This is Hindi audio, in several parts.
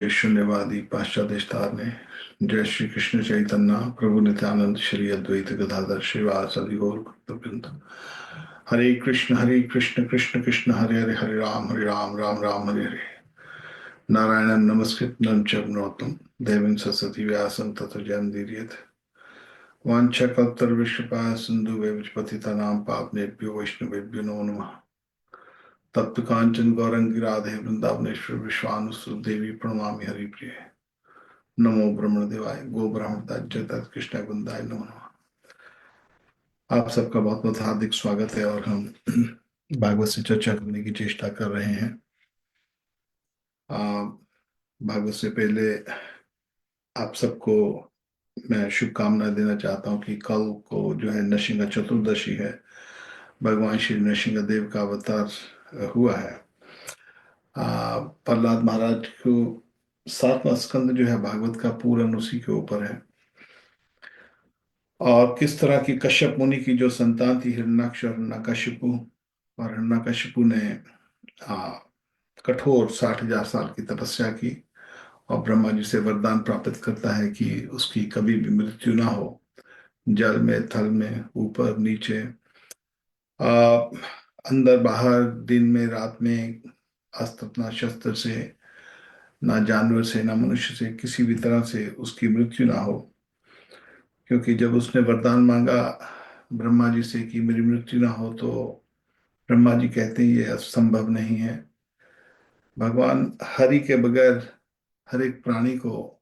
शून्यवादी पाश्चात्य ने। जय श्री कृष्ण चैतन्य प्रभु नित्यानंद श्री अद्वैत गदाधर श्रीवासदि गौर भक्तवृंद। हरे कृष्ण कृष्ण कृष्ण हरे हरे, हरे राम राम राम हरे हरे। नारायणं नमस्कृत नरं चैव नरोत्तमं देवीं सरस्वती व्यासं ततो जयमुदीरयेत्। वाञ्छाकल्पतरुभ्यश्च सिन्धु पतितानां पावनेभ्यो वैष्णवेभ्यो नमो नमः। तप्त कांचन गौरंगी राधे वृंदावनेश्वर विश्वानुसुत देवी प्रणमामि हरिप्रिय। नमो ब्रह्मण देवाय गो ब्राह्मण तत् कृष्ण वृंदाय नमो नमः। आप सबका बहुत बहुत हार्दिक स्वागत है और हम भागवत से चर्चा करने की चेष्टा कर रहे हैं। आ, भागवत से पहले आप सबको मैं शुभकामनाएं देना चाहता हूँ कि कल को जो है नरसिंह चतुर्दशी है। भगवान श्री नरसिंह देव का अवतार हुआ है। प्रहलाद महाराज को 7वां स्कंद जो है भागवत का पूर्ण उसी के ऊपर है। और किस तरह की कश्यप मुनि की जो संतान थी हिरण्याक्ष और हिरण्यकशिपु, और हिरण्यकशिपु ने आ, कठोर 60,000 साल की तपस्या की और ब्रह्मा जी से वरदान प्राप्त करता है कि उसकी कभी भी मृत्यु ना हो। जल में, थल में, ऊपर नीचे, आ, अंदर बाहर, दिन में रात में, अस्त्र ना शस्त्र से, ना जानवर से, ना मनुष्य से, किसी भी तरह से उसकी मृत्यु ना हो। क्योंकि जब उसने वरदान मांगा ब्रह्मा जी से कि मेरी मृत्यु ना हो, तो ब्रह्मा जी कहते हैं ये असंभव नहीं है। भगवान हरि के बगैर हर एक प्राणी को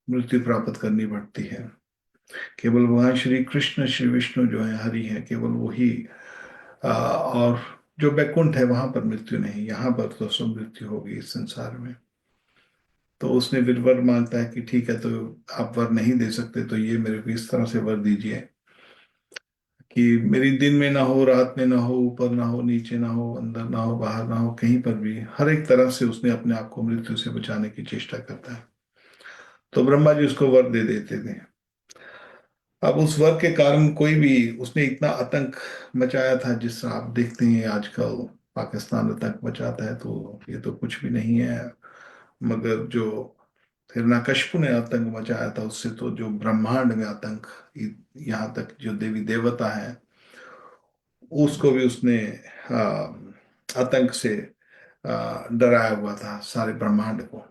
मृत्यु प्राप्त करनी पड़ती है। केवल भगवान श्री कृष्ण श्री विष्णु जो है हरि है, केवल वही। और जो बैकुंठ है वहां पर मृत्यु नहीं, यहाँ पर तो सब मृत्यु होगी इस संसार में। तो उसने फिर वर मांगता है कि ठीक है, तो आप वर नहीं दे सकते तो ये मेरे को इस तरह से वर दीजिए कि मेरी दिन में ना हो, रात में ना हो, ऊपर ना हो, नीचे ना हो, अंदर ना हो, बाहर ना हो, कहीं पर भी हर एक तरह से उसने अपने आप को मृत्यु से बचाने की चेष्टा करता है। तो ब्रह्मा जी उसको वर दे देते थे। अब उस वर के कारण कोई भी, उसने इतना आतंक मचाया था जिस तरह आप देखते हैं आजकल पाकिस्तान आतंक मचाता है, तो ये तो कुछ भी नहीं है। मगर जो हिरण्यकशिपु ने आतंक मचाया था, उससे तो जो ब्रह्मांड में आतंक, यहाँ तक जो देवी देवता है उसको भी उसने आतंक से डराया हुआ था, सारे ब्रह्मांड को।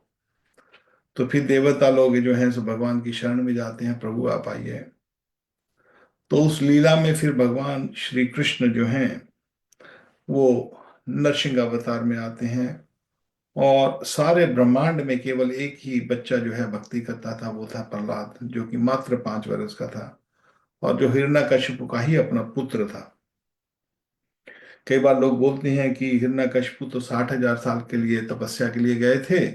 तो फिर देवता लोग जो हैं सो भगवान की शरण में जाते हैं, प्रभु आप आइए। तो उस लीला में फिर भगवान श्री कृष्ण जो हैं वो नरसिंह अवतार में आते हैं। और सारे ब्रह्मांड में केवल एक ही बच्चा जो है भक्ति करता था, वो था प्रहलाद, जो कि मात्र 5 वर्ष का था और जो हिरण्यकशिपु का ही अपना पुत्र था। कई बार लोग बोलते हैं कि हिरण्यकशिपु तो 60,000 साल के लिए तपस्या के लिए गए थे,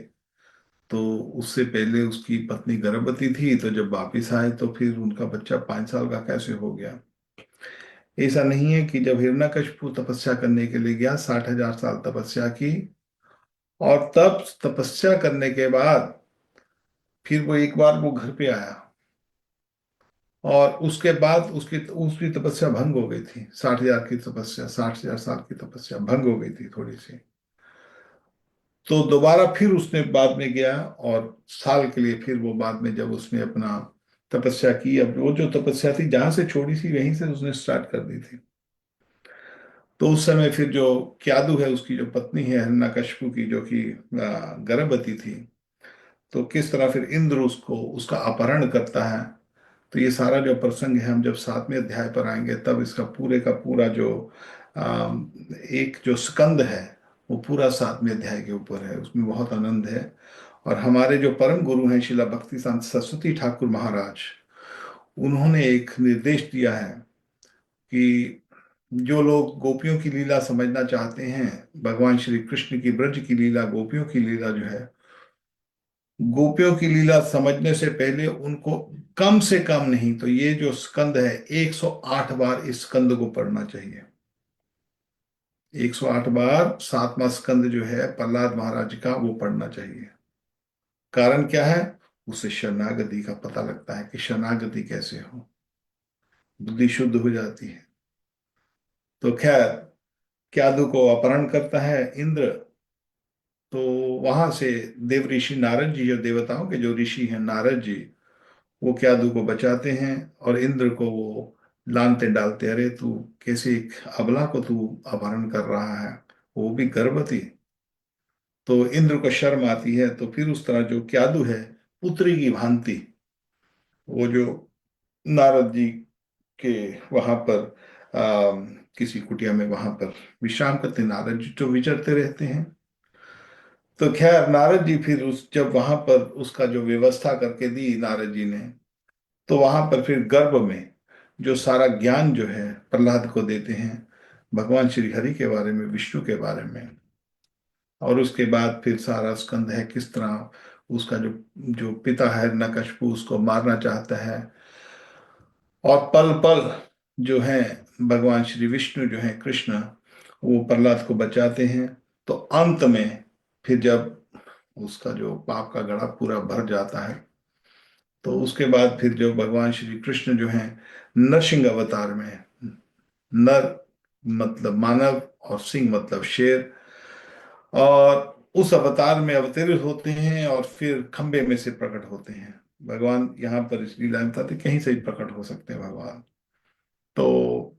तो उससे पहले उसकी पत्नी गर्भवती थी, तो जब वापिस आए तो फिर उनका बच्चा 5 साल का कैसे हो गया। ऐसा नहीं है कि जब हिरण्यकशिपु तपस्या करने के लिए गया, 60,000 साल तपस्या की, और तब तपस्या करने के बाद फिर वो एक बार वो घर पे आया, और उसके बाद उसकी तपस्या भंग हो गई थी। 60,000 की तपस्या, 60,000 साल की तपस्या भंग हो गई थी थोड़ी सी। तो दोबारा फिर उसने बाद में गया, और साल के लिए फिर वो बाद में जब उसने अपना तपस्या की, अब वो जो तपस्या थी जहां से छोड़ी थी वहीं से उसने स्टार्ट कर दी थी। तो उस समय फिर जो क्यादु है, उसकी जो पत्नी है हिरण्यकशिपु की, जो कि गर्भवती थी, तो किस तरह फिर इंद्र उसको उसका अपहरण करता है। तो ये सारा जो प्रसंग है, हम जब 7वें अध्याय पर आएंगे तब इसका पूरे का पूरा जो एक जो स्कंद है वो पूरा 7वें अध्याय के ऊपर है। उसमें बहुत आनंद है। और हमारे जो परम गुरु हैं शिला भक्ति सरस्वती ठाकुर महाराज, उन्होंने एक निर्देश दिया है कि जो लोग गोपियों की लीला समझना चाहते हैं, भगवान श्री कृष्ण की ब्रज की लीला, गोपियों की लीला जो है, गोपियों की लीला समझने से पहले उनको कम से कम नहीं तो ये जो स्कंद है 108 बार इस स्कंद को पढ़ना चाहिए। 108 बार 7वां स्कंद जो है प्रहलाद महाराज का, वो पढ़ना चाहिए। कारण क्या है? उससे शरणागति का पता लगता है कि शरणागति कैसे हो, बुद्धि शुद्ध हो जाती है। तो खैर, क्यादु को अपहरण करता है इंद्र, तो वहां से देव ऋषि नारद जी, जो देवताओं के जो ऋषि हैं नारद जी, वो क्यादू को बचाते हैं और इंद्र को वो लानते डालते, अरे तू कैसे एक अबला को तू अपहरण कर रहा है, वो भी गर्भवती। तो इंद्र को शर्म आती है, तो फिर उस तरह जो क्यादू है पुत्री की भांति, वो जो नारद जी के वहां पर किसी कुटिया में वहां पर विश्राम करते, नारद जी तो विचरते रहते हैं। तो खैर नारद जी फिर उस जब वहां पर उसका जो व्यवस्था करके दी नारद जी ने, तो वहां पर फिर गर्भ में जो सारा ज्ञान जो है प्रहलाद को देते हैं भगवान श्री हरि के बारे में, विष्णु के बारे में। और उसके बाद फिर सारा स्कंद है किस तरह उसका जो जो पिता है हिरण्यकशिपु उसको मारना चाहता है, और पल पल जो है भगवान श्री विष्णु जो है कृष्ण, वो प्रहलाद को बचाते हैं। तो अंत में फिर जब उसका जो पाप का घड़ा पूरा भर जाता है, तो उसके बाद फिर जो भगवान श्री कृष्ण जो है नरसिंह अवतार में, नर मतलब मानव और सिंह मतलब शेर, और उस अवतार में अवतरित होते हैं और फिर खंबे में से प्रकट होते हैं भगवान। यहाँ पर इस लीला में बताते कहीं से भी प्रकट हो सकते हैं भगवान। तो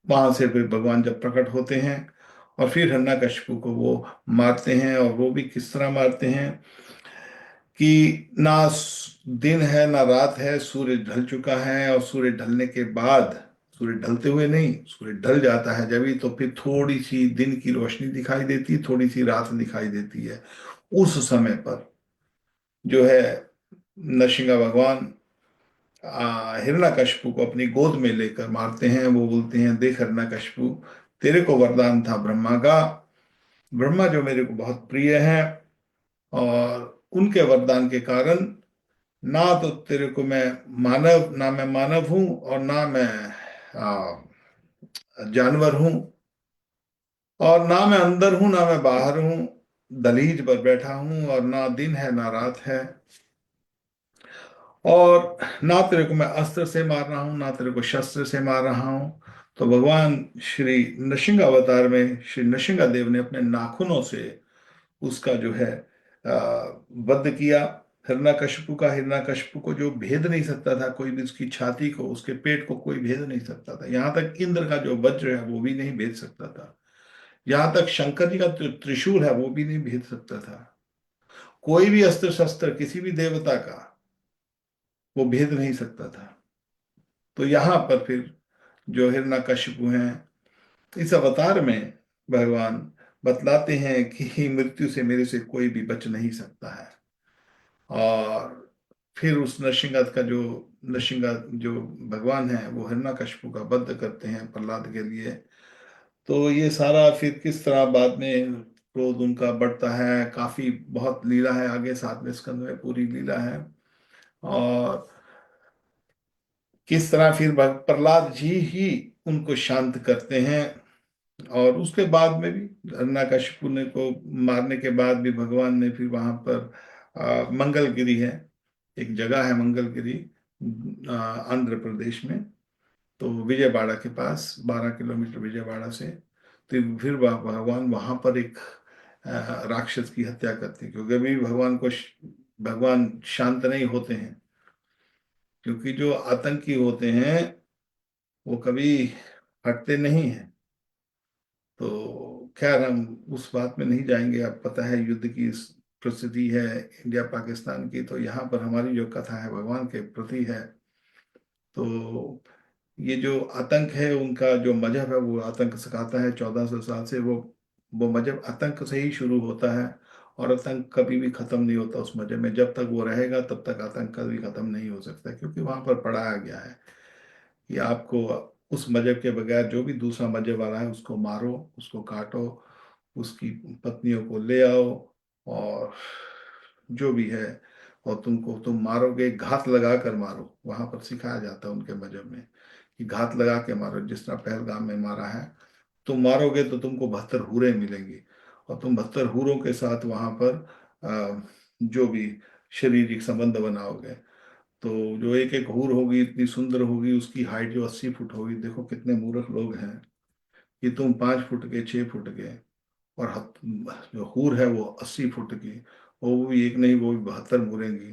वहां से फिर भगवान जब प्रकट होते हैं और फिर हिरण्यकशिपु को वो मारते हैं, और वो भी किस तरह मारते हैं कि ना दिन है ना रात है, सूर्य ढल चुका है, और सूर्य ढलने के बाद, सूर्य ढलते हुए नहीं, सूर्य ढल जाता है जब ही, तो फिर थोड़ी सी दिन की रोशनी दिखाई देती है, थोड़ी सी रात दिखाई देती है। उस समय पर जो है नरसिंह भगवान हिरण्यकशिपु को अपनी गोद में लेकर मारते हैं। वो बोलते हैं, देख हिरण्यकशिपु, तेरे को वरदान था ब्रह्मा का, ब्रह्मा जो मेरे को बहुत प्रिय है, और उनके वरदान के कारण ना तो तेरे को मैं मानव, ना मैं मानव हूं और ना मैं आ, जानवर हूं, और ना मैं अंदर हूं ना मैं बाहर हूं, दलीज पर बैठा हूं, और ना दिन है ना रात है, और ना तेरे को मैं अस्त्र से मार रहा हूं ना तेरे को शस्त्र से मार रहा हूं। तो भगवान श्री नृसिंह अवतार में श्री नृसिंह देव ने अपने नाखूनों से उसका जो है वध किया हिरण्यकशिपु का। हिरण्यकशिपु को जो भेद नहीं सकता था कोई भी, उसकी छाती को, उसके पेट को कोई भेद नहीं सकता था, यहाँ तक इंद्र का जो वज्र है वो भी नहीं भेद सकता था, यहाँ तक शंकर जी का जो त्रिशूल है वो भी नहीं भेद सकता था, कोई भी अस्त्र शस्त्र किसी भी देवता का वो भेद नहीं सकता था। तो यहाँ पर फिर जो हिरण्यकशिपु हैं, इस अवतार में भगवान बतलाते हैं कि मृत्यु से मेरे से कोई भी बच नहीं सकता है। और फिर उस नरसिंह का जो नरसिंह जो भगवान है वो हिरण्यकशिपु का वध करते हैं प्रहलाद के लिए। तो ये सारा फिर किस तरह बाद में क्रोध उनका बढ़ता है, काफी बहुत लीला है आगे, 7वें स्कंद में पूरी लीला है। और किस तरह फिर प्रहलाद जी ही उनको शांत करते हैं। और उसके बाद में भी हिरण्यकशिपु ने को मारने के बाद भी भगवान ने फिर वहां पर मंगलगिरी है, एक जगह है मंगलगिरी आंध्र प्रदेश में, तो विजयवाड़ा के पास 12 किलोमीटर विजयवाड़ा से। तो फिर भगवान वहां पर एक राक्षस की हत्या करते हैं, क्योंकि अभी भगवान को भगवान शांत नहीं होते हैं, क्योंकि जो आतंकी होते हैं वो कभी हटते नहीं हैं। तो खैर हम उस बात में नहीं जाएंगे, अब पता है युद्ध की परिस्थिति है इंडिया पाकिस्तान की, तो यहाँ पर हमारी जो कथा है भगवान के प्रति है। तो ये जो आतंक है उनका जो मजहब है वो आतंक सिखाता है 1400 साल से, वो मजहब आतंक से ही शुरू होता है, और आतंक कभी भी खत्म नहीं होता उस मजहब में, जब तक वो रहेगा तब तक आतंक कभी खत्म नहीं हो सकता, क्योंकि वहां पर पढ़ाया गया है कि आपको उस मजहब के बगैर जो भी दूसरा मजहब वाला है उसको मारो, उसको काटो, उसकी पत्नियों को ले आओ, और जो भी है, और तुमको तुम मारोगे घात लगा कर मारो, वहां पर सिखाया जाता है उनके मजहब में कि घात लगा के मारो, जिस तरह पहलगाम में मारा है। तुम मारोगे तो तुमको 72 हूरें मिलेंगी, और तुम 72 हूरों के साथ वहां पर जो भी शारीरिक संबंध बनाओगे, तो जो एक एक हूर होगी इतनी सुंदर होगी, उसकी हाइट जो 80 फुट होगी, देखो कितने मूर्ख लोग हैं कि तुम 5 फुट के 6 फुट के, और जो हूर है वो 80 फुट की, वो भी एक नहीं, वो भी 72 मुड़ेंगी।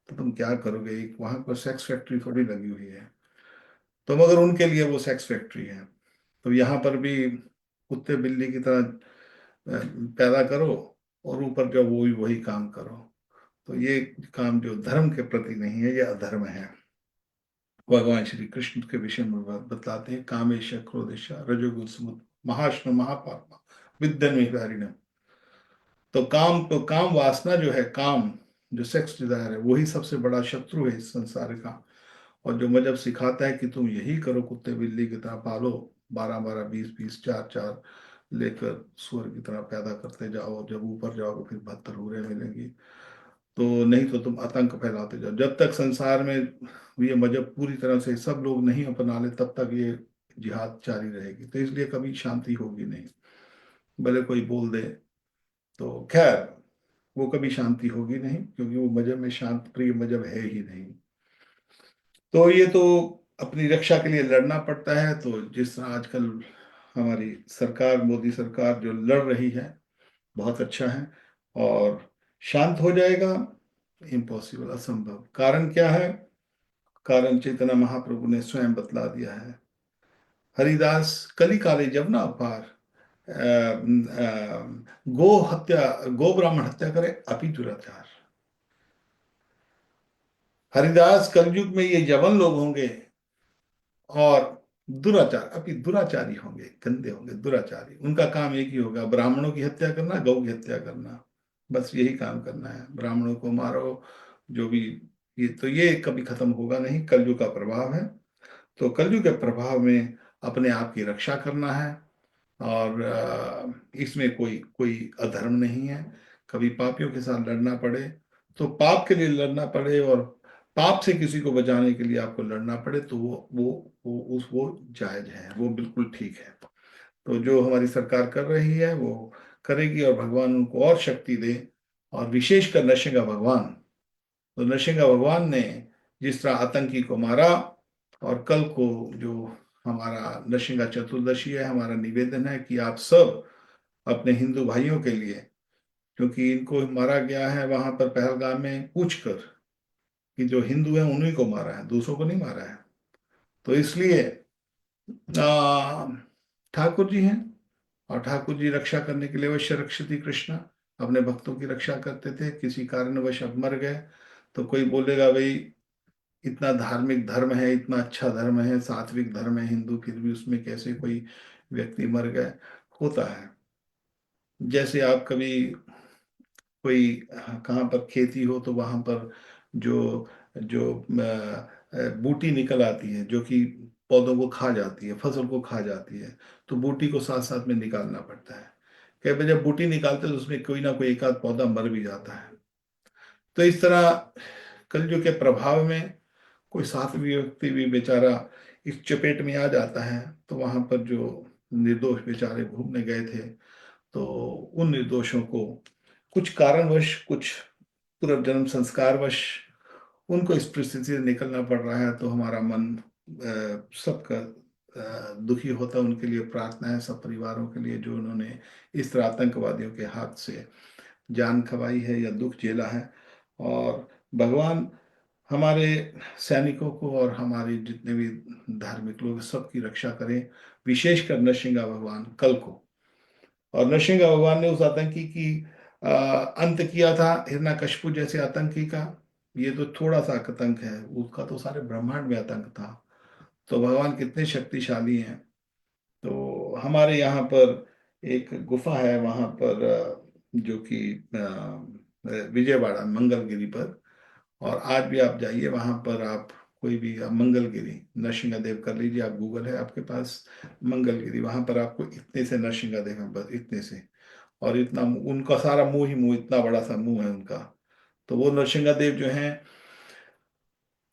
तो तुम क्या करोगे? एक वहां पर सेक्स फैक्ट्री थोड़ी लगी हुई है। तो मगर उनके लिए वो सेक्स फैक्ट्री है। तो यहाँ पर भी कुत्ते बिल्ली की तरह पैदा करो, और ऊपर जो वो भी वही काम करो। तो ये काम जो धर्म के प्रति नहीं है, ये अधर्म है। भगवान श्री कृष्ण के विषय में बताते हैं, कामेश क्रोधेश रजोगुण समुद्र महाष्ण महापात्मा विद्यन विहारिणम। तो काम वासना जो है, काम जो सेक्स डिजायर है, वही सबसे बड़ा शत्रु है इस संसार का। और जो मजहब सिखाता है कि तुम यही करो, कुत्ते बिल्ली की तरह पालो, 12 12 20 20 4 4 लेकर सुअर की तरह पैदा करते जाओ, जब ऊपर जाओगे फिर 72 हूरें मिलेंगी। तो नहीं तो तुम आतंक फैलाते जाओ। जब तक संसार में ये मजहब पूरी तरह से सब लोग नहीं अपना ले, तब तक ये जिहाद जारी रहेगी। तो इसलिए कभी शांति होगी नहीं, भले कोई बोल दे। तो खैर, वो कभी शांति होगी नहीं, क्योंकि वो मजहब में शांत प्रिय मजहब है ही नहीं। तो ये तो अपनी रक्षा के लिए लड़ना पड़ता है। तो जिस तरह आजकल हमारी सरकार, मोदी सरकार जो लड़ रही है, बहुत अच्छा है। और शांत हो जाएगा? इम्पॉसिबल, असंभव। कारण क्या है? कारण चैतन्य महाप्रभु ने स्वयं बतला दिया है। हरिदास कली काले जब ना अपार, गो हत्या, गो ब्राह्मण हत्या करे अपि दुराचार। हरिदास, कलयुग में ये जवन लोग होंगे और दुराचार, अपनी दुराचारी होंगे, गंदे होंगे, दुराचारी। उनका काम एक ही होगा, ब्राह्मणों की हत्या करना, गौ की हत्या करना। बस यही काम करना है, ब्राह्मणों को मारो, जो भी। ये कभी खत्म होगा नहीं, कलयुग का प्रभाव है। तो कलयुग के प्रभाव में अपने आप की रक्षा करना है। और इसमें कोई कोई अधर्म नहीं है। कभी पापियों के साथ लड़ना पड़े तो पाप के लिए लड़ना पड़े, और पाप से किसी को बचाने के लिए आपको लड़ना पड़े, तो वो जायज है, वो बिल्कुल ठीक है। तो जो हमारी सरकार कर रही है वो करेगी, और भगवान उनको और शक्ति दे। और विशेषकर नरसिंह भगवान, तो नरसिंह भगवान ने जिस तरह आतंकी को मारा, और कल को जो हमारा नरसिंह चतुर्दशी है, हमारा निवेदन है कि आप सब अपने हिंदू भाइयों के लिए, क्योंकि इनको मारा गया है वहां पर पहलगाम में पूछकर कि जो हिंदू है उन्हीं को मारा है, दूसरों को नहीं मारा है। तो इसलिए आ, ठाकुर जी हैं, और ठाकुर जी रक्षा करने के लिए अवश्य रक्षति कृष्णा, अपने भक्तों की रक्षा करते थे। किसी कारणवश अब मर गए तो कोई बोलेगा, भाई इतना धार्मिक धर्म है, इतना अच्छा धर्म है, सात्विक धर्म है हिंदू, फिर भी उसमें कैसे कोई व्यक्ति मर गए? होता है। जैसे आप कभी कोई कहाँ पर खेती हो, तो वहां पर जो जो बूटी निकल आती है, जो कि पौधों को खा जाती है, फसल को खा जाती है। तो बूटी को साथ साथ में निकालना पड़ता है। कई बार जब बूटी निकालते हैं तो उसमें कोई ना कोई एक आध पौधा मर भी जाता है। तो इस तरह कलयुग के प्रभाव में कोई सात्विक व्यक्ति भी बेचारा इस चपेट में आ जाता है। तो वहां पर जो निर्दोष बेचारे घूमने गए थे, तो उन निर्दोषों को कुछ कारणवश, कुछ पूर्व जन्म संस्कारवश उनको इस परिस्थिति से निकलना पड़ रहा है। तो हमारा मन सबका दुखी होता है। उनके लिए प्रार्थना है, सब परिवारों के लिए जो उन्होंने इस तरह आतंकवादियों के हाथ से जान खवाई है या दुख झेला है। और भगवान हमारे सैनिकों को और हमारे जितने भी धार्मिक लोग, सबकी रक्षा करें। विशेषकर नरसिंह भगवान कल को। और नरसिंह भगवान ने उस आतंकी की अंत किया था, हिरण्यकशिपु जैसे आतंकी का। ये तो थोड़ा सा आतंक है, उसका तो सारे ब्रह्मांड में आतंक था। तो भगवान कितने शक्तिशाली हैं। तो हमारे यहाँ पर एक गुफा है वहाँ पर, जो कि विजयवाड़ा मंगलगिरी पर। और आज भी आप जाइए वहाँ पर, आप कोई भी आप मंगलगिरी नरसिंह देव कर लीजिए, आप गूगल है आपके पास, मंगलगिरी, वहाँ पर आपको इतने से नरसिंह देव हैं, बस इतने से। और इतना उनका सारा मुंह ही मुंह, इतना बड़ा सा मुंह है उनका। तो वो नरसिंह देव जो हैं,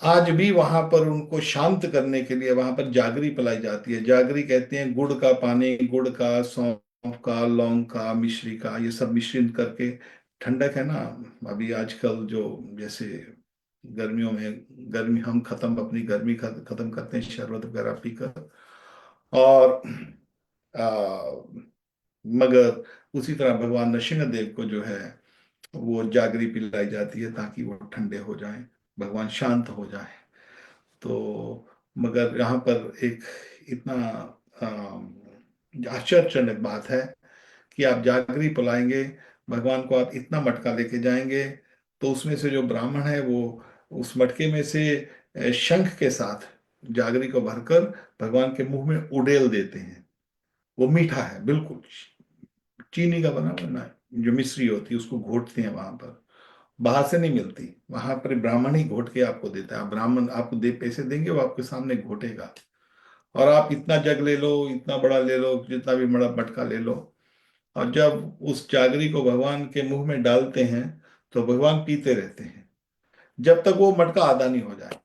आज भी वहां पर उनको शांत करने के लिए वहां पर जागरी पिलाई जाती है। जागरी कहते हैं गुड़ का पानी, गुड़ का, सौंफ का, लौंग का, मिश्री का, ये सब मिश्रित करके। ठंडक है ना, अभी आजकल जो जैसे गर्मियों में, गर्मी हम खत्म, अपनी गर्मी खत्म करते हैं शरबत वगैरह पीकर। और आ, मगर उसी तरह भगवान नरसिंह को जो है वो जागरी पिलाई जाती है ताकि वो ठंडे हो जाएं, भगवान शांत हो जाए। तो मगर यहाँ पर एक इतना आश्चर्यजनक बात है कि आप जागरी पिलाएंगे, भगवान को आप इतना मटका लेके जाएंगे, तो उसमें से जो ब्राह्मण है वो उस मटके में से शंख के साथ जागरी को भरकर भगवान के मुंह में उड़ेल देते हैं। वो मीठा है बिल्कुल, चीनी का बना बना जो मिश्री होती है उसको घोटते हैं वहां पर, बाहर से नहीं मिलती, वहां पर ब्राह्मण ही घोट के आपको देता है। आप ब्राह्मण आपको दे पैसे देंगे, वो आपके सामने घोटेगा। और आप इतना जग ले लो, इतना बड़ा ले लो, जितना भी बड़ा मटका ले लो, और जब उस जागरी को भगवान के मुंह में डालते हैं तो भगवान पीते रहते हैं जब तक वो मटका आधा नहीं हो जाए।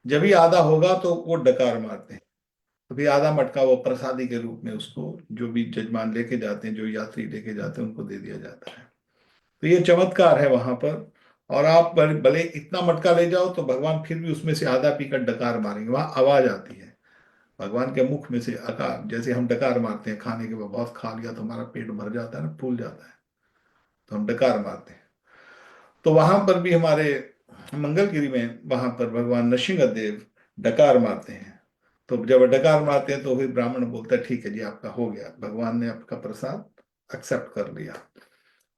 जब ही आधा होगा तो वो डकार मारते हैं, तो फिर आधा मटका वो प्रसादी के रूप में उसको जो भी जजमान लेके जाते हैं, जो यात्री लेके जाते हैं, उनको दे दिया जाता है। तो ये चमत्कार है वहां पर। और आप भले इतना मटका ले जाओ तो भगवान फिर भी उसमें से आधा पीकर डकार मारेंगे, वहां आवाज आती है भगवान के मुख में से आकार, जैसे हम डकार मारते हैं खाने के बाद, बहुत खा लिया तो हमारा पेट भर जाता है ना, फूल जाता है, तो हम डकार मारते हैं। तो वहां पर भी हमारे मंगलगिरी में वहां पर भगवान नरसिंह देव डकार मारते हैं। तो जब डकार मारते हैं तो फिर ब्राह्मण बोलता है ठीक है जी आपका हो गया, भगवान ने आपका प्रसाद एक्सेप्ट कर लिया।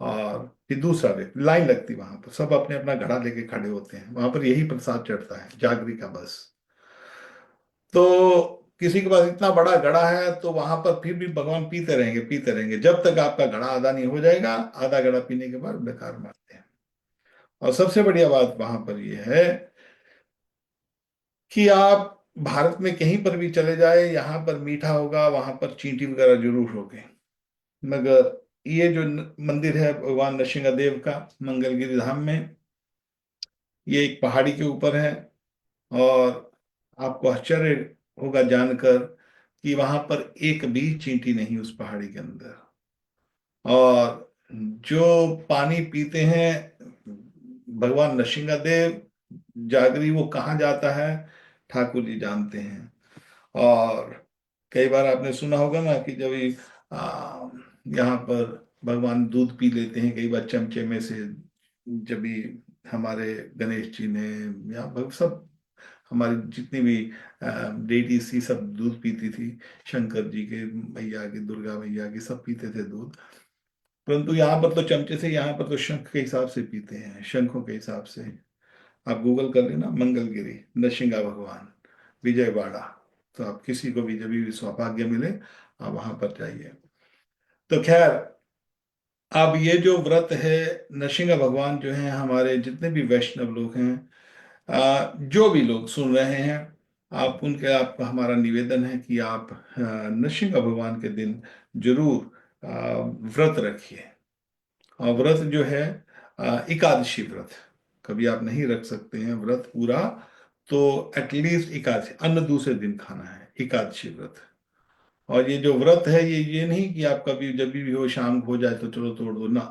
और फिर दूसरा व्यक्ति, लाइन लगती वहां पर, सब अपने अपना घड़ा लेके खड़े होते हैं, वहां पर यही प्रसाद चढ़ता है जागरी का बस। तो किसी के पास इतना बड़ा घड़ा है तो वहां पर फिर भी भगवान पीते रहेंगे जब तक आपका घड़ा आधा नहीं हो जाएगा। आधा घड़ा पीने के बाद बेकार मारते हैं। और सबसे बढ़िया बात वहां पर यह है कि आप भारत में कहीं पर भी चले जाए, यहाँ पर मीठा होगा, वहां पर चींटी वगैरह जरूर होगे, मगर ये जो मंदिर है भगवान नरसिंह देव का मंगलगिरी धाम में, ये एक पहाड़ी के ऊपर है। और आपको आश्चर्य होगा जानकर कि वहां पर एक भी चींटी नहीं उस पहाड़ी के अंदर। और जो पानी पीते हैं भगवान नरसिंह देव, जागरी वो कहाँ जाता है ठाकुर जी जानते हैं। और कई बार आपने सुना होगा ना कि जब यहाँ पर भगवान दूध पी लेते हैं कई बार चमचे में से, जब भी हमारे गणेश जी ने या सब हमारी जितनी भी डेटीज थी सब दूध पीती थी, शंकर जी के मैया की, दुर्गा मैया की, सब पीते थे दूध। परंतु यहाँ पर तो चमचे से, यहाँ पर तो शंख के हिसाब से पीते हैं, शंखों के हिसाब से। आप गूगल कर लेना मंगलगिरी नरसिंह भगवान विजयवाड़ा, तो आप किसी को भी जब भी सौभाग्य मिले आप वहां पर जाइए। तो खैर, अब ये जो व्रत है नरसिंह भगवान जो है, हमारे जितने भी वैष्णव लोग हैं, जो भी लोग सुन रहे हैं, आप उनके, आपका हमारा निवेदन है कि आप नरसिंह भगवान के दिन जरूर व्रत रखिए। और व्रत जो है एकादशी व्रत, कभी आप नहीं रख सकते हैं व्रत पूरा, तो एटलीस्ट एकादशी, अन्न दूसरे दिन खाना है, एकादशी व्रत। और ये जो व्रत है ये नहीं कि आप कभी जब भी हो शाम को हो जाए तो चलो तोड़ दो ना।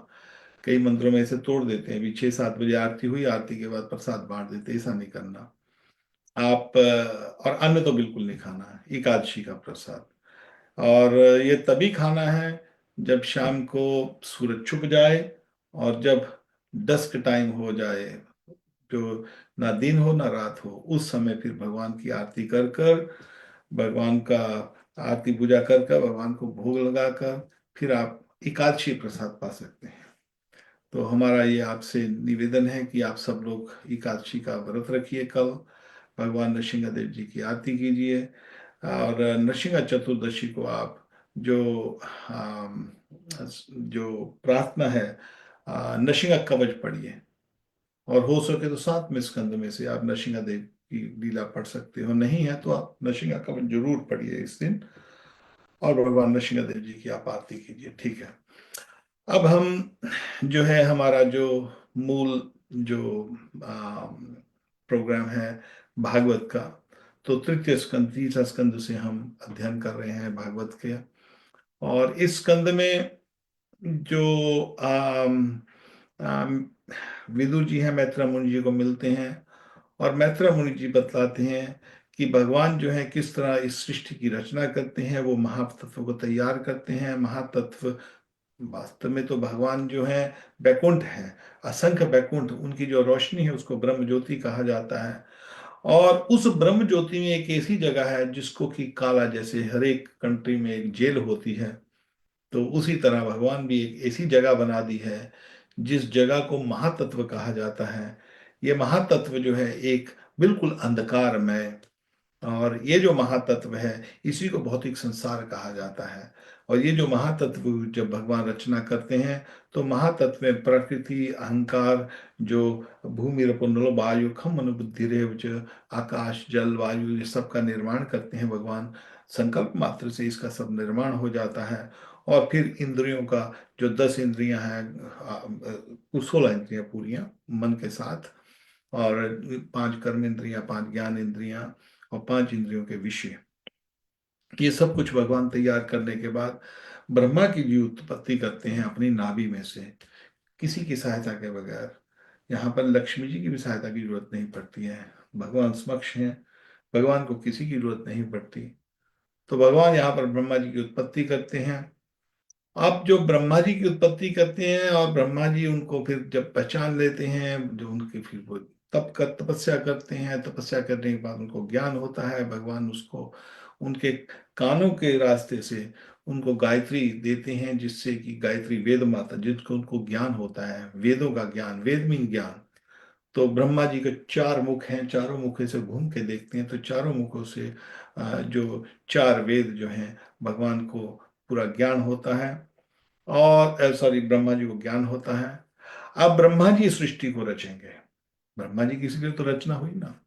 कई मंदिरों में ऐसे तोड़ देते हैं, अभी 6-7 बजे आरती हुई, आरती के बाद प्रसाद बांट देते, ऐसा नहीं करना आप। और अन्न तो बिल्कुल नहीं खाना है एकादशी का प्रसाद। और ये तभी खाना है जब शाम को सूरज छुप जाए, और जब डस्क टाइम हो जाए, जो ना दिन हो ना रात हो, उस समय फिर भगवान की आरती कर कर, भगवान का आरती पूजा कर कर, भगवान को भोग लगाकर फिर आप एकादशी प्रसाद पा सकते हैं। तो हमारा ये आपसे निवेदन है कि आप सब लोग एकादशी का व्रत रखिए कल, भगवान नरसिंह देव जी की आरती कीजिए। और नरसिंह चतुर्दशी को आप जो जो प्रार्थना है, नरसिंह कवच पढ़िए। और हो सके तो 7वें स्कंद में से आप नरसिंह देव की लीला पढ़ सकते हो, नहीं है तो आप नरसिंह कवच जरूर पढ़िए इस दिन, और भगवान नरसिंह देव जी की आप आरती कीजिए। ठीक है, अब हम जो है हमारा जो मूल जो प्रोग्राम है भागवत का, तो तृतीय स्कंद, तीसरा स्कंद से हम अध्ययन कर रहे हैं भागवत के। और इस स्कंद में जो विदुर जी हैं मैत्रेय मुनि जी को मिलते हैं, और मैत्रेय मुनि जी बतलाते हैं कि भगवान जो है किस तरह इस सृष्टि की रचना करते हैं, वो महातत्व को तैयार करते हैं, महातत्व वास्तव में तो भगवान जो है बैकुंठ है, असंख्य बैकुंठ, उनकी जो रोशनी है उसको ब्रह्म ज्योति कहा जाता है। और उस ब्रह्म ज्योति में एक ऐसी जगह है जिसको कि काला, जैसे हर एक कंट्री में एक जेल होती है, तो उसी तरह भगवान भी एक ऐसी जगह बना दी है जिस जगह को महातत्व कहा जाता है। ये महातत्व जो है एक बिल्कुल अंधकारमय, और ये जो महातत्व है इसी को भौतिक संसार कहा जाता है। और ये जो महातत्व जब भगवान रचना करते हैं तो महातत्व में प्रकृति, अहंकार, जो भूमि रपो नलो वायु खम मनु बुद्धि रेव च, आकाश जल वायु, ये सब का निर्माण करते हैं भगवान। संकल्प मात्र से इसका सब निर्माण हो जाता है। और फिर इंद्रियों का जो 10 इंद्रियां हैं, 16 इंद्रियां पूरियां मन के साथ, और 5 कर्म इंद्रियां, 5 ज्ञान इंद्रियां, और 5 इंद्रियों के विषय, ये सब कुछ भगवान तैयार करने के बाद ब्रह्मा की भी उत्पत्ति करते हैं अपनी नाभि में से, किसी की सहायता के बगैर। यहाँ पर लक्ष्मी जी की भी सहायता की जरूरत नहीं पड़ती है, भगवान समक्ष हैं, भगवान को किसी की जरूरत नहीं पड़ती। तो भगवान यहाँ पर ब्रह्मा जी की उत्पत्ति करते हैं। आप जो ब्रह्मा जी की उत्पत्ति करते हैं और ब्रह्मा जी उनको फिर जब पहचान लेते हैं, जो उनके फिर वो तप कर तपस्या करते हैं, तपस्या करने के बाद उनको ज्ञान होता है, भगवान उसको उनके कानों के रास्ते से उनको गायत्री देते हैं, जिससे कि गायत्री वेद माता, जिसको उनको ज्ञान होता है, वेदों का ज्ञान, वेद मीन ज्ञान। तो ब्रह्मा जी के 4 मुख हैं, चारों मुखों से घूम के देखते हैं तो चारों मुखों से जो 4 वेद जो हैं भगवान को पूरा ज्ञान होता है। और सॉरी, ब्रह्मा जी को ज्ञान होता है। अब ब्रह्मा जी सृष्टि को रचेंगे, ब्रह्मा जी की इसलिए तो रचना हुई ना।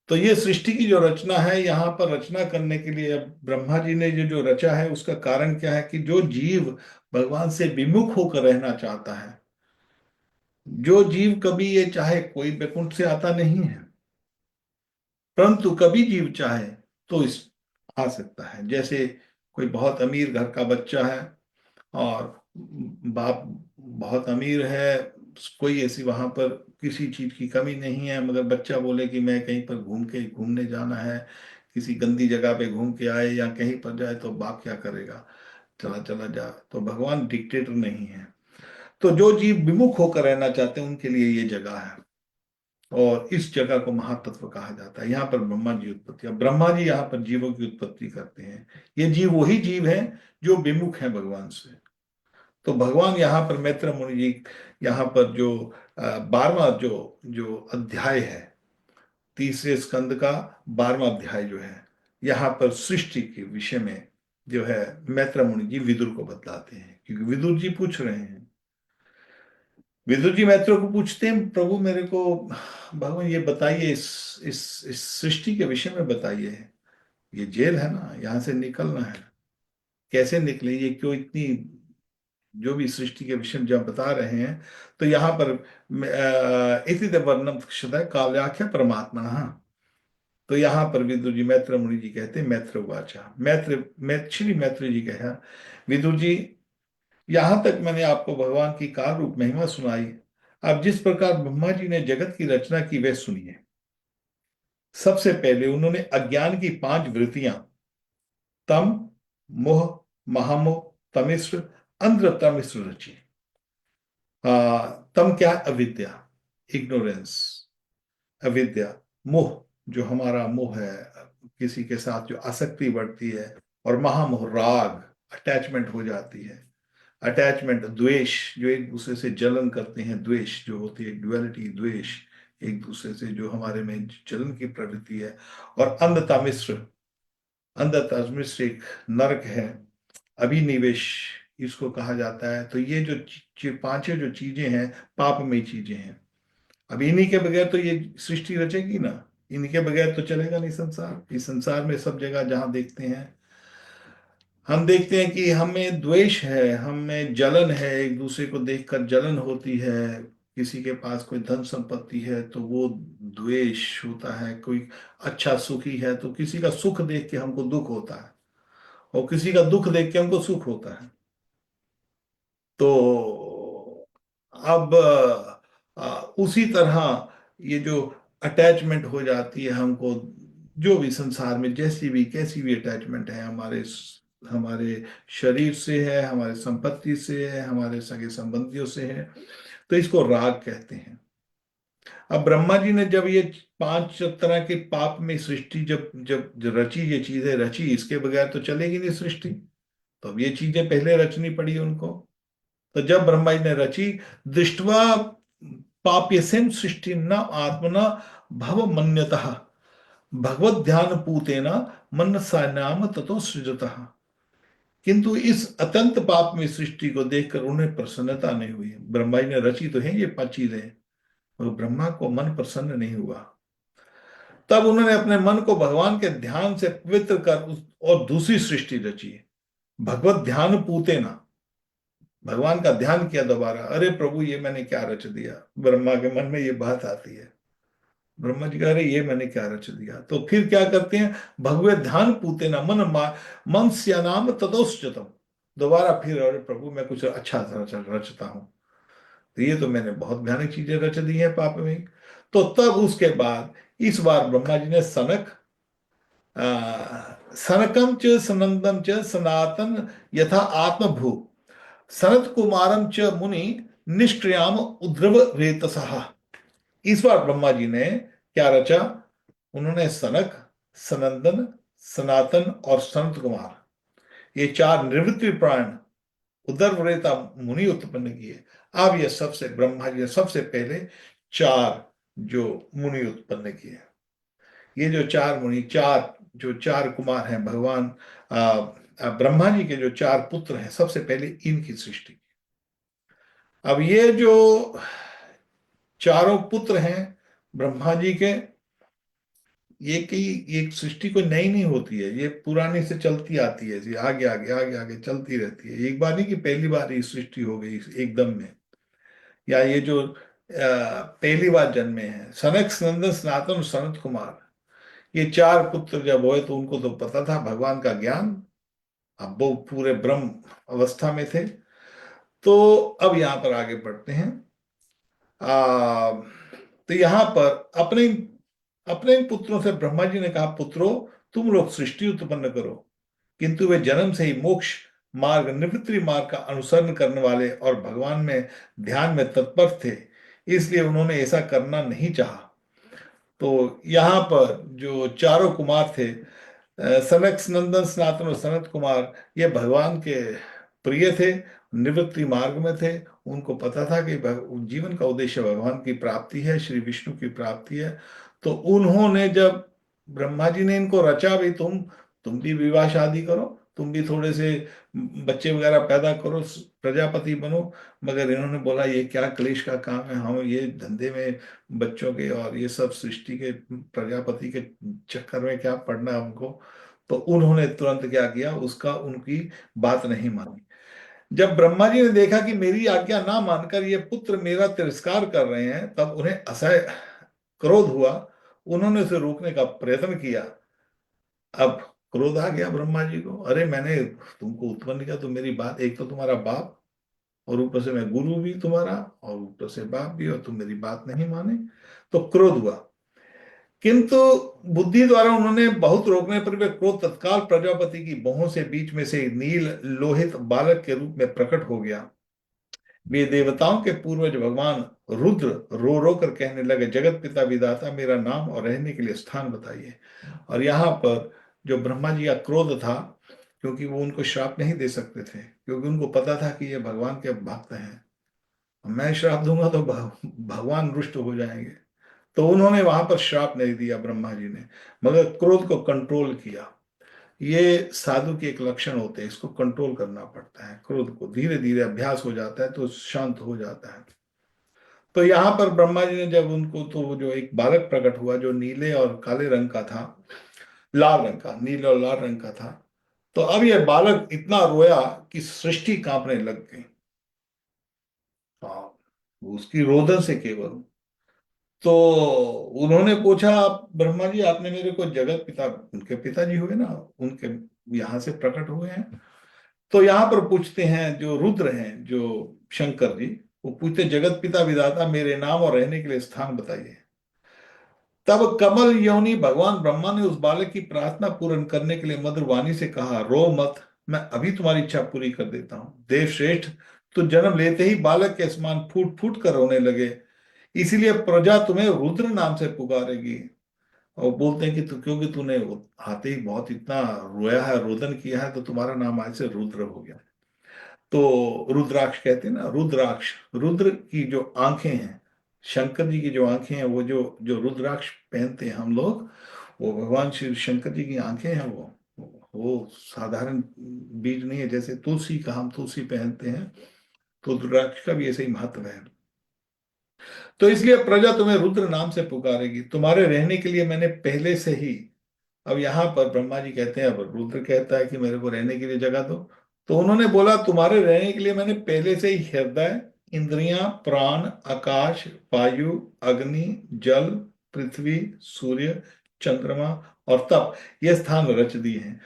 तो ये सृष्टि की जो रचना है, यहाँ पर रचना करने के लिए अब ब्रह्मा जी ने जो जो रचा है उसका कारण क्या है कि जो जीव भगवान से विमुख होकर रहना चाहता है, जो जीव कभी ये चाहे कोई बैकुंठ से आता नहीं है, परंतु कभी जीव चाहे तो इस आ सकता है। जैसे कोई बहुत अमीर घर का बच्चा है और बाप बहुत अमीर है, कोई ऐसी वहां पर किसी चीज की कमी नहीं है, मगर बच्चा बोले कि मैं कहीं पर घूमने जाना है, किसी गंदी जगह पे घूम के आए या कहीं पर जाए, तो बाप क्या करेगा, चला चला जा। तो भगवान डिक्टेटर नहीं है। तो जो जीव विमुख होकर रहना चाहते हैं उनके लिए ये जगह है, और इस जगह को महातत्व कहा जाता है। यहाँ पर ब्रह्मा जी उत्पत्ति, अब ब्रह्मा जी यहाँ पर जीवों की उत्पत्ति करते हैं। ये जीव वही जीव हैं जो विमुख हैं भगवान से। तो भगवान यहाँ पर मैत्र मुनि जी, यहाँ पर जो 12वां जो जो अध्याय है, तीसरे स्कंद का 12वां अध्याय जो है, यहाँ पर सृष्टि के विषय में जो है मैत्र मुनि जी विदुर को बतलाते हैं, क्योंकि विदुर जी पूछ रहे हैं। विदुर जी मैत्र को पूछते हैं, प्रभु मेरे को भगवान ये बताइए, इस सृष्टि के विषय में बताइए। ये जेल है ना, यहाँ से निकलना है, कैसे निकले, ये क्यों इतनी, जो भी सृष्टि के विषय में जब बता रहे हैं, तो यहाँ पर इति वर्णम क्षुधा काव्याख्या परमात्मा। तो यहाँ पर विदुर जी, मैत्र मुनि जी कहते हैं, मैत्र वाचा, श्री मैत्र जी कहा, विदुर जी यहाँ तक मैंने आपको भगवान की काल रूप महिमा सुनाई। अब जिस प्रकार ब्रह्मा जी ने जगत की रचना की वह सुनिए। सबसे पहले उन्होंने अज्ञान की 5 वृत्तियां, तम, मोह, महामोह, तमिश्र, अंध्र तमिश्र रची। तम क्या, अविद्या, इग्नोरेंस, अविद्या। मोह, जो हमारा मोह है, किसी के साथ जो आसक्ति बढ़ती है। और महामोह, राग, अटैचमेंट हो जाती है। अटैचमेंट, द्वेष, जो एक दूसरे से जलन करते हैं, द्वेष जो होती है, ड्युअलिटी, द्वेष, एक दूसरे से जो हमारे में जलन की प्रवृत्ति है। और अंधता मिश्र, अंधता मिश्र एक नरक है, अभिनिवेश इसको कहा जाता है। तो ये जो पांचों जो चीजें हैं, पापमय चीजें हैं। अब इन्हीं के बगैर तो ये सृष्टि रचेगी ना, इनके बगैर तो चलेगा नहीं संसार। इस संसार में सब जगह जहां देखते हैं, हम देखते हैं कि हमें द्वेष है, हमें जलन है, एक दूसरे को देखकर जलन होती है। किसी के पास कोई धन संपत्ति है तो वो द्वेष होता है, कोई अच्छा सुखी है तो किसी का सुख देख के हमको दुख होता है, और किसी का दुख देख के हमको सुख होता है। तो अब उसी तरह ये जो अटैचमेंट हो जाती है हमको, जो भी संसार में जैसी भी कैसी भी अटैचमेंट है, हमारे हमारे शरीर से है, हमारे संपत्ति से है, हमारे सगे संबंधियों से है, तो इसको राग कहते हैं। अब ब्रह्मा जी ने जब ये 5 तरह के पाप में सृष्टि जब जब जब रची, ये चीजें रची, इसके बगैर तो चलेगी नहीं सृष्टि, तो अब ये चीजें पहले रचनी पड़ी उनको। तो जब ब्रह्मा जी ने रची, दृष्टवा पाप्यसेन सृष्टि न आत्मना भव मन्यतः भगवत ध्यान पूतेना मन सान्याम ततो सृजतः। किंतु इस अत्यंत पाप में सृष्टि को देखकर उन्हें प्रसन्नता नहीं हुई। ब्रह्मा जी ने रची तो है ये 5 चीजें, और ब्रह्मा को मन प्रसन्न नहीं हुआ। तब उन्होंने अपने मन को भगवान के ध्यान से पवित्र कर और दूसरी सृष्टि रची, भगवत ध्यान पूतेना। भगवान का ध्यान किया दोबारा, अरे प्रभु ये मैंने क्या रच दिया। ब्रह्मा के मन में ये बात आती है, ब्रह्मा जी कह रहे ये मैंने क्या रच दिया। तो फिर क्या करते हैं, भगवत ध्यान पूतेना मन स्यानाम ततोश्चतम। दोबारा फिर, अरे प्रभु मैं कुछ अच्छा रचता हूं, तो ये तो मैंने बहुत भयानक चीजें रच दी हैं पाप में। तो तब उसके बाद इस बार ब्रह्मा जी ने सनकम च सनंदम च सनातन यथा आत्मभू सनत कुमारम च मुनि निष्क्रियाम उद्रव रेतसः। इस बार ब्रह्मा जी ने क्या रचा, उन्होंने सनक, सनंदन, सनातन और सनत कुमार, ये 4 निवृत्ति प्राण उदर रेता मुनि उत्पन्न किए। अब ये सबसे, ब्रह्मा जी ने सबसे पहले 4 जो मुनि उत्पन्न किए। ये जो 4 मुनि, 4 जो 4 कुमार हैं भगवान ब्रह्मा जी के जो 4 पुत्र हैं, सबसे पहले इनकी सृष्टि। अब ये जो चारों पुत्र हैं ब्रह्मा जी के, ये कि ये सृष्टि कोई नई नहीं होती है, ये पुरानी से चलती आती है, ये आगे आगे आगे आगे चलती रहती है। एक बार नहीं कि पहली बार ये सृष्टि हो गई एकदम में, या ये जो पहली बार जन्मे हैं सनक सनंदन सनातन और सनत कुमार, ये 4 पुत्र जब हुए तो उनको तो पता था भगवान का ज्ञान, अब वो पूरे ब्रह्म अवस्था में थे। तो अब यहां पर आगे बढ़ते हैं। आ, तो यहां पर अपने अपने इन पुत्रों से ब्रह्मा जी ने कहा, पुत्रों तुम लोग सृष्टि उत्पन्न करो। किंतु वे जन्म से ही मोक्ष मार्ग, निवृत्ति मार्ग का अनुसरण करने वाले और भगवान में ध्यान में तत्पर थे, इसलिए उन्होंने ऐसा करना नहीं चाहा। तो यहाँ पर जो चारों कुमार थे, सनक नंदन सनातन और सनत कुमार, ये भगवान के प्रिय थे, निवृत्ति मार्ग में थे। उनको पता था कि जीवन का उद्देश्य भगवान की प्राप्ति है, श्री विष्णु की प्राप्ति है। तो उन्होंने जब, ब्रह्मा जी ने इनको रचा भी, तुम भी विवाह शादी करो, तुम भी थोड़े से बच्चे वगैरह पैदा करो, प्रजापति बनो। मगर इन्होंने बोला ये क्या क्लेश का काम है, हम ये धंधे में बच्चों के और ये सब सृष्टि के प्रजापति के चक्कर में क्या पड़ना है हमको। तो उन्होंने तुरंत क्या किया, उसका उनकी बात नहीं मानी। जब ब्रह्मा जी ने देखा कि मेरी आज्ञा ना मानकर ये पुत्र मेरा तिरस्कार कर रहे हैं, तब उन्हें असह्य क्रोध हुआ। उन्होंने उसे रोकने का प्रयत्न किया। अब क्रोध आ गया ब्रह्मा जी को, अरे मैंने तुमको उत्पन्न किया तो मेरी बात, एक तो तुम्हारा बाप और ऊपर से मैं गुरु भी तुम्हारा और ऊपर से बाप भी, और तुम मेरी बात नहीं माने, तो क्रोध हुआ। किंतु बुद्धि द्वारा उन्होंने बहुत रोकने पर वे क्रोध तत्काल प्रजापति की भौहों से बीच में से नील लोहित बालक के रूप में प्रकट हो गया। वे देवताओं के पूर्वज भगवान रुद्र रो रो कर कहने लगे, जगत पिता विधाता मेरा नाम और रहने के लिए स्थान बताइए। और यहाँ पर जो ब्रह्मा जी का क्रोध था, क्योंकि वो उनको श्राप नहीं दे सकते थे, क्योंकि उनको पता था कि ये भगवान के भक्त हैं, मैं श्राप दूंगा तो भगवान रुष्ट हो जाएंगे। तो उन्होंने वहां पर श्राप नहीं दिया ब्रह्मा जी ने, मगर क्रोध को कंट्रोल किया। ये साधु के एक लक्षण होते हैं, इसको कंट्रोल करना पड़ता है। क्रोध को धीरे धीरे अभ्यास हो जाता है तो शांत हो जाता है। तो यहाँ पर ब्रह्मा जी ने जब उनको, तो वो जो एक बालक प्रकट हुआ जो नीले और काले रंग का था, लाल रंग का, नीले और लाल रंग का था। तो अब ये बालक इतना रोया कि सृष्टि कांपने लग गई। हाँ, उसकी रोदन से केवल। तो उन्होंने पूछा, आप ब्रह्मा जी आपने मेरे को जगत पिता, उनके पिताजी हुए ना, उनके यहाँ से प्रकट हुए हैं। तो यहाँ पर पूछते हैं जो रुद्र हैं, जो शंकर जी, वो पूछते, जगत पिता विधाता मेरे नाम और रहने के लिए स्थान बताइए। तब कमल योनि भगवान ब्रह्मा ने उस बालक की प्रार्थना पूर्ण करने के लिए मधुर वाणी से कहा, रो मत, मैं अभी तुम्हारी इच्छा पूरी कर देता हूं। देवश्रेष्ठ, तो जन्म लेते ही बालक के समान फूट फूट कर रोने लगे, इसीलिए प्रजा तुम्हें रुद्र नाम से पुकारेगी। और बोलते हैं कि क्योंकि तूने आते ही बहुत इतना रोया है, रोदन किया है, तो तुम्हारा नाम आज से रुद्र हो गया। तो रुद्राक्ष कहते हैं ना, रुद्राक्ष, रुद्र की जो आंखें हैं, शंकर जी की जो आंखें हैं, वो जो जो रुद्राक्ष पहनते हैं हम लोग, वो भगवान श्री शंकर जी की आंखें हैं। वो साधारण बीज नहीं है। जैसे तुलसी का हम तुलसी पहनते हैं, तो रुद्राक्ष का भी ऐसे ही महत्व है। तो इसलिए प्रजा तुम्हें रुद्र नाम से पुकारेगी, तुम्हारे रहने के लिए मैंने पहले से ही। अब यहां पर ब्रह्मा जी कहते हैं, अब रुद्र कहता है कि मेरे को रहने के लिए जगह दो। तो उन्होंने बोला, तुम्हारे रहने के लिए मैंने पहले से ही हृदय, इंद्रियां, प्राण, आकाश, वायु, अग्नि, जल, पृथ्वी, सूर्य, चंद्रमा और तप, ये स्थान रच दिए हैं।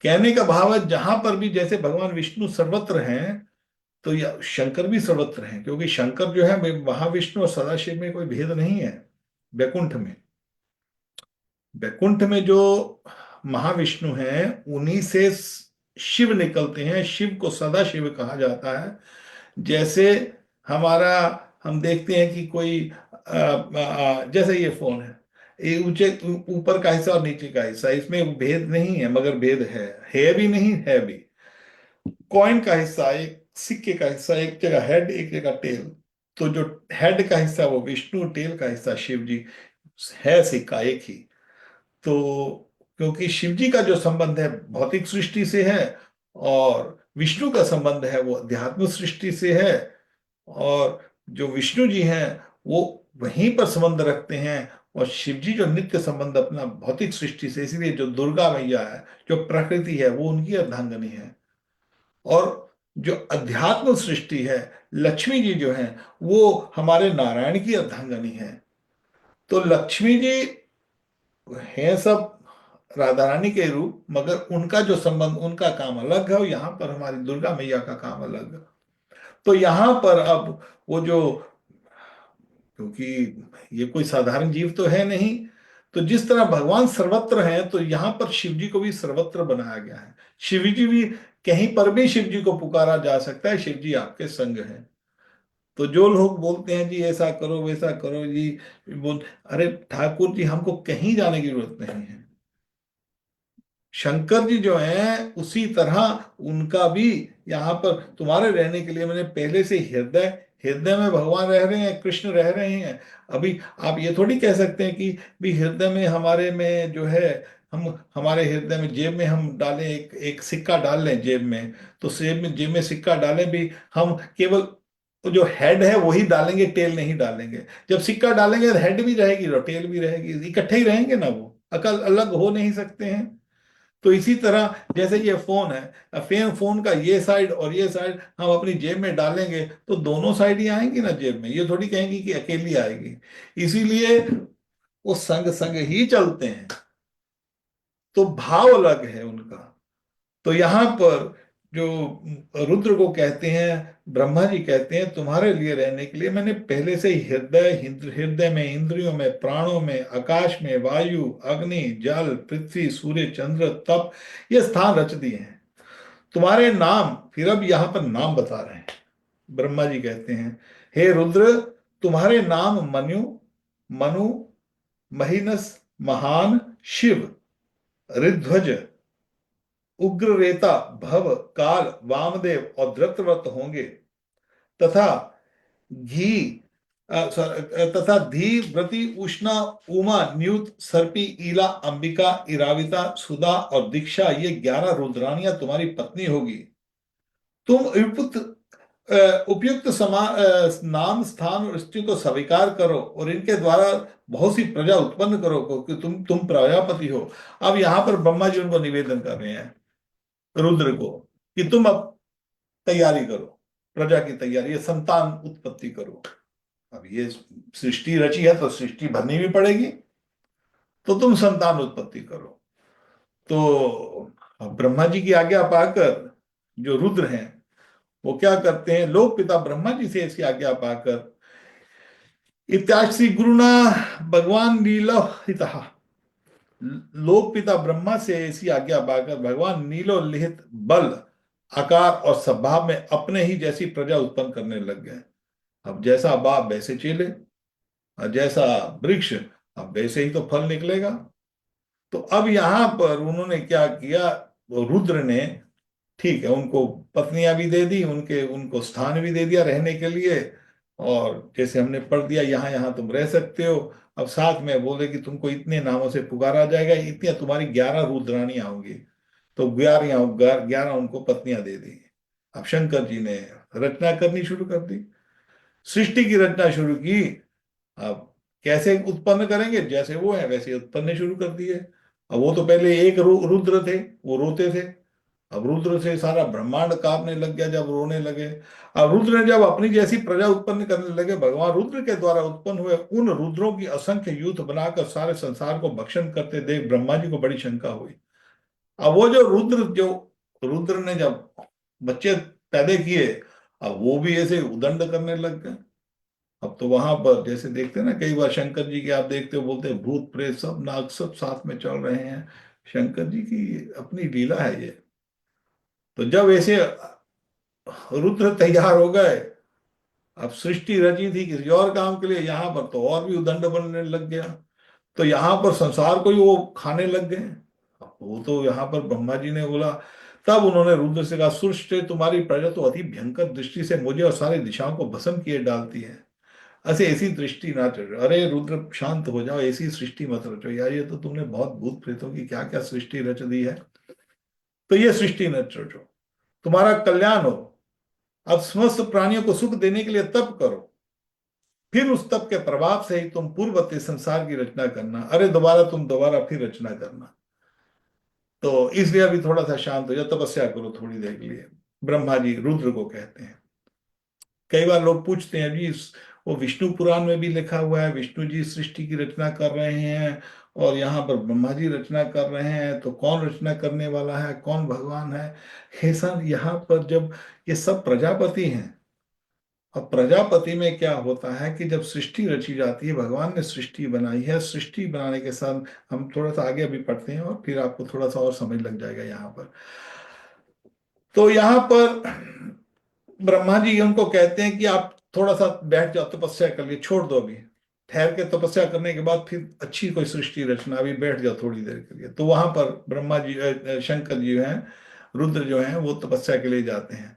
कहने का भाव है, जहां पर भी जैसे भगवान विष्णु सर्वत्र हैं, तो यह शंकर भी सर्वत्र हैं, क्योंकि शंकर जो है महाविष्णु और सदाशिव में कोई भेद नहीं है। वैकुंठ में, वैकुंठ में जो महाविष्णु हैं, उन्हीं से शिव निकलते हैं। शिव को सदाशिव कहा जाता है। जैसे हमारा, हम देखते हैं कि कोई जैसे ये फोन है, ये ऊंचे ऊपर का हिस्सा और नीचे का हिस्सा, इसमें भेद नहीं है, मगर भेद है भी नहीं, है भी। कॉइन का हिस्सा, एक सिक्के का हिस्सा, एक जगह हेड एक जगह टेल। तो जो हेड का हिस्सा वो विष्णु, टेल का हिस्सा शिव जी, है सिक्का एक ही। तो क्योंकि शिव जी का जो संबंध है भौतिक सृष्टि से है, और विष्णु का संबंध है वो अध्यात्म सृष्टि से है, और जो विष्णु जी हैं वो वहीं पर संबंध रखते हैं, और शिव जी जो नित्य संबंध अपना भौतिक सृष्टि से, इसीलिए जो दुर्गा मैया है, जो प्रकृति है, वो उनकी अर्धांगिनी है। और जो अध्यात्म सृष्टि है, लक्ष्मी जी जो है, वो हमारे नारायण की अर्धांगिनी है। तो लक्ष्मी जी है सब राधा रानी के रूप, मगर उनका जो संबंध, उनका काम अलग है, और यहाँ पर हमारी दुर्गा मैया का काम अलग है। तो यहाँ पर अब वो जो, क्योंकि ये कोई साधारण जीव तो है नहीं, तो जिस तरह भगवान सर्वत्र हैं, तो यहाँ पर शिव जी को भी सर्वत्र बनाया गया है। शिव जी भी, कहीं पर भी शिव जी को पुकारा जा सकता है, शिव जी आपके संग है। तो जो लोग बोलते हैं जी ऐसा करो वैसा करो जी, बोल, अरे ठाकुर जी, हमको कहीं जाने की जरूरत नहीं है। शंकर जी जो हैं, उसी तरह उनका भी यहाँ पर तुम्हारे रहने के लिए मैंने पहले से हृदय, हृदय में भगवान रह रहे हैं, कृष्ण रह रहे हैं। अभी आप ये थोड़ी कह सकते हैं कि भी हृदय में हमारे में जो है, हम हमारे हृदय में जेब में हम डालें, एक एक सिक्का डाल लें जेब में, तो जेब में सिक्का डालें भी, हम केवल तो जो हेड है वही डालेंगे, टेल नहीं डालेंगे। जब सिक्का डालेंगे तो हेड भी रहेगी और टेल भी रहेगी, इकट्ठे ही रहेंगे ना, वो अकल अलग हो नहीं सकते हैं। तो इसी तरह जैसे ये फोन है, फोन का ये साइड और ये साइड हम अपनी जेब में डालेंगे, तो दोनों साइड ही आएंगी ना जेब में, ये थोड़ी कहेंगी कि अकेली आएगी। इसीलिए वो संग संग ही चलते हैं, तो भाव अलग है उनका। तो यहां पर जो रुद्र को कहते हैं, ब्रह्मा जी कहते हैं, तुम्हारे लिए रहने के लिए मैंने पहले से ही हृदय, हृदय में, इंद्रियों में, प्राणों में, आकाश में, वायु, अग्नि, जल, पृथ्वी, सूर्य, चंद्र, तप, ये स्थान रच दिए हैं। तुम्हारे नाम, फिर अब यहां पर नाम बता रहे हैं। ब्रह्मा जी कहते हैं, हे रुद्र, तुम्हारे नाम मनु, मनु, महीनस, महान, शिव, ऋध्वज, उग्ररेता, भव, काल, वामदेव और धृतव्रत होंगे। तथा घी तथा धी, व्रति, उष्णा, उमा, न्यूत, सर्पी, ईला, अंबिका, इराविता, सुधा और दीक्षा, ये 11 रुद्रानियां तुम्हारी पत्नी होगी। तुम उपयुक्त नाम, स्थान और स्त्री को स्वीकार करो, और इनके द्वारा बहुत सी प्रजा उत्पन्न करो, क्योंकि तुम प्रजापति हो। अब यहां पर ब्रह्मा जी उनको निवेदन कर रहे हैं, रुद्र को, कि तुम अब तैयारी करो, प्रजा की तैयारी, ये संतान उत्पत्ति करो। अब ये सृष्टि रची है तो सृष्टि भरनी भी पड़ेगी, तो तुम संतान उत्पत्ति करो। तो ब्रह्मा जी की आज्ञा पाकर जो रुद्र हैं, वो क्या करते हैं, लोक पिता ब्रह्मा जी से इसकी आज्ञा पाकर, इत्याश्री गुरुना भगवान लीला हितः, लोक पिता ब्रह्मा से ऐसी आज्ञा पाकर भगवान नीलोल्लिखित बल, आकार और स्वभाव में अपने ही जैसी प्रजा उत्पन्न करने लग गए। अब जैसा बाप वैसे चेले, और जैसा वृक्ष अब वैसे ही तो फल निकलेगा। तो अब यहां पर उन्होंने क्या किया, वो रुद्र ने, ठीक है, उनको पत्नियां भी दे दी, उनके उनको स्थान भी दे दिया रहने के लिए, और जैसे हमने पढ़ दिया यहाँ यहाँ तुम रह सकते हो। अब साथ में बोले कि तुमको इतने नामों से पुकारा जाएगा, इतनी तुम्हारी 11 रुद्राणियां होंगी। तो 11 11 उनको पत्नियां दे दी। अब शंकर जी ने रचना करनी शुरू कर दी, सृष्टि की रचना शुरू की। अब कैसे उत्पन्न करेंगे, जैसे वो है वैसे उत्पन्न शुरू कर दिए। अब वो तो पहले एक रुद्र थे, वो रोते थे। अब रुद्र से सारा ब्रह्मांड कांपने लग गया जब रोने लगे। अब रुद्र ने जब अपनी जैसी प्रजा उत्पन्न करने लगे, भगवान रुद्र के द्वारा उत्पन्न हुए उन रुद्रों की असंख्य यूथ बनाकर सारे संसार को भक्षण करते देख ब्रह्मा जी को बड़ी शंका हुई। अब वो जो रुद्र ने जब बच्चे पैदा किए, अब वो भी ऐसे उदंड करने लग गए। अब तो वहां पर जैसे देखते हैं ना, कई बार शंकर जी के आप देखते हो, बोलते हैं भूत प्रेत सब नाग सब साथ में चल रहे हैं। शंकर जी की अपनी लीला है ये। तो जब ऐसे रुद्र तैयार हो गए, अब सृष्टि रची थी किसी और काम के लिए, यहां पर तो और भी उदंड बनने लग गया। तो यहां पर संसार को ही वो खाने लग गए। अब वो तो यहां पर ब्रह्मा जी ने बोला, तब उन्होंने रुद्र से कहा, सुरष्टे तुम्हारी प्रजा तो अति भयंकर दृष्टि से मुझे और सारी दिशाओं को भस्म किए डालती है। ऐसे ऐसी दृष्टि ना रचो, अरे रुद्र शांत हो जाओ, ऐसी सृष्टि मत रचो यार, ये तो तुमने बहुत भूत प्रेतों की क्या क्या सृष्टि रच दी है। तो ये सृष्टि न रचो, तुम्हारा कल्याण हो। अब समस्त प्राणियों को सुख देने के लिए तप करो, फिर उस तप के प्रभाव से ही तुम पूर्ववर्ती संसार की रचना करना। अरे दोबारा फिर रचना करना। तो इसलिए अभी थोड़ा सा शांत हो जाओ, तपस्या करो थोड़ी देर के लिए। ब्रह्मा जी रुद्र को कहते हैं। कई बार लोग पूछते हैं जी, वो विष्णु पुराण में भी लिखा हुआ है विष्णु जी सृष्टि की रचना कर रहे हैं, और यहाँ पर ब्रह्मा जी रचना कर रहे हैं, तो कौन रचना करने वाला है, कौन भगवान है। हे सर, यहाँ पर जब ये सब प्रजापति हैं, अब प्रजापति में क्या होता है कि जब सृष्टि रची जाती है, भगवान ने सृष्टि बनाई है, सृष्टि बनाने के साथ हम थोड़ा सा आगे अभी पढ़ते हैं और फिर आपको थोड़ा सा और समझ लग जाएगा यहाँ पर। तो यहाँ पर ब्रह्मा जी उनको कहते हैं कि आप थोड़ा सा बैठ जाओ, तपस्या कर लिए, छोड़ दो अभी, ठहर के तपस्या करने के बाद फिर अच्छी कोई सृष्टि रचना, अभी बैठ जाओ थोड़ी देर के लिए। तो वहां पर ब्रह्मा जी शंकर जी हैं, रुद्र जो हैं वो तपस्या के लिए जाते हैं।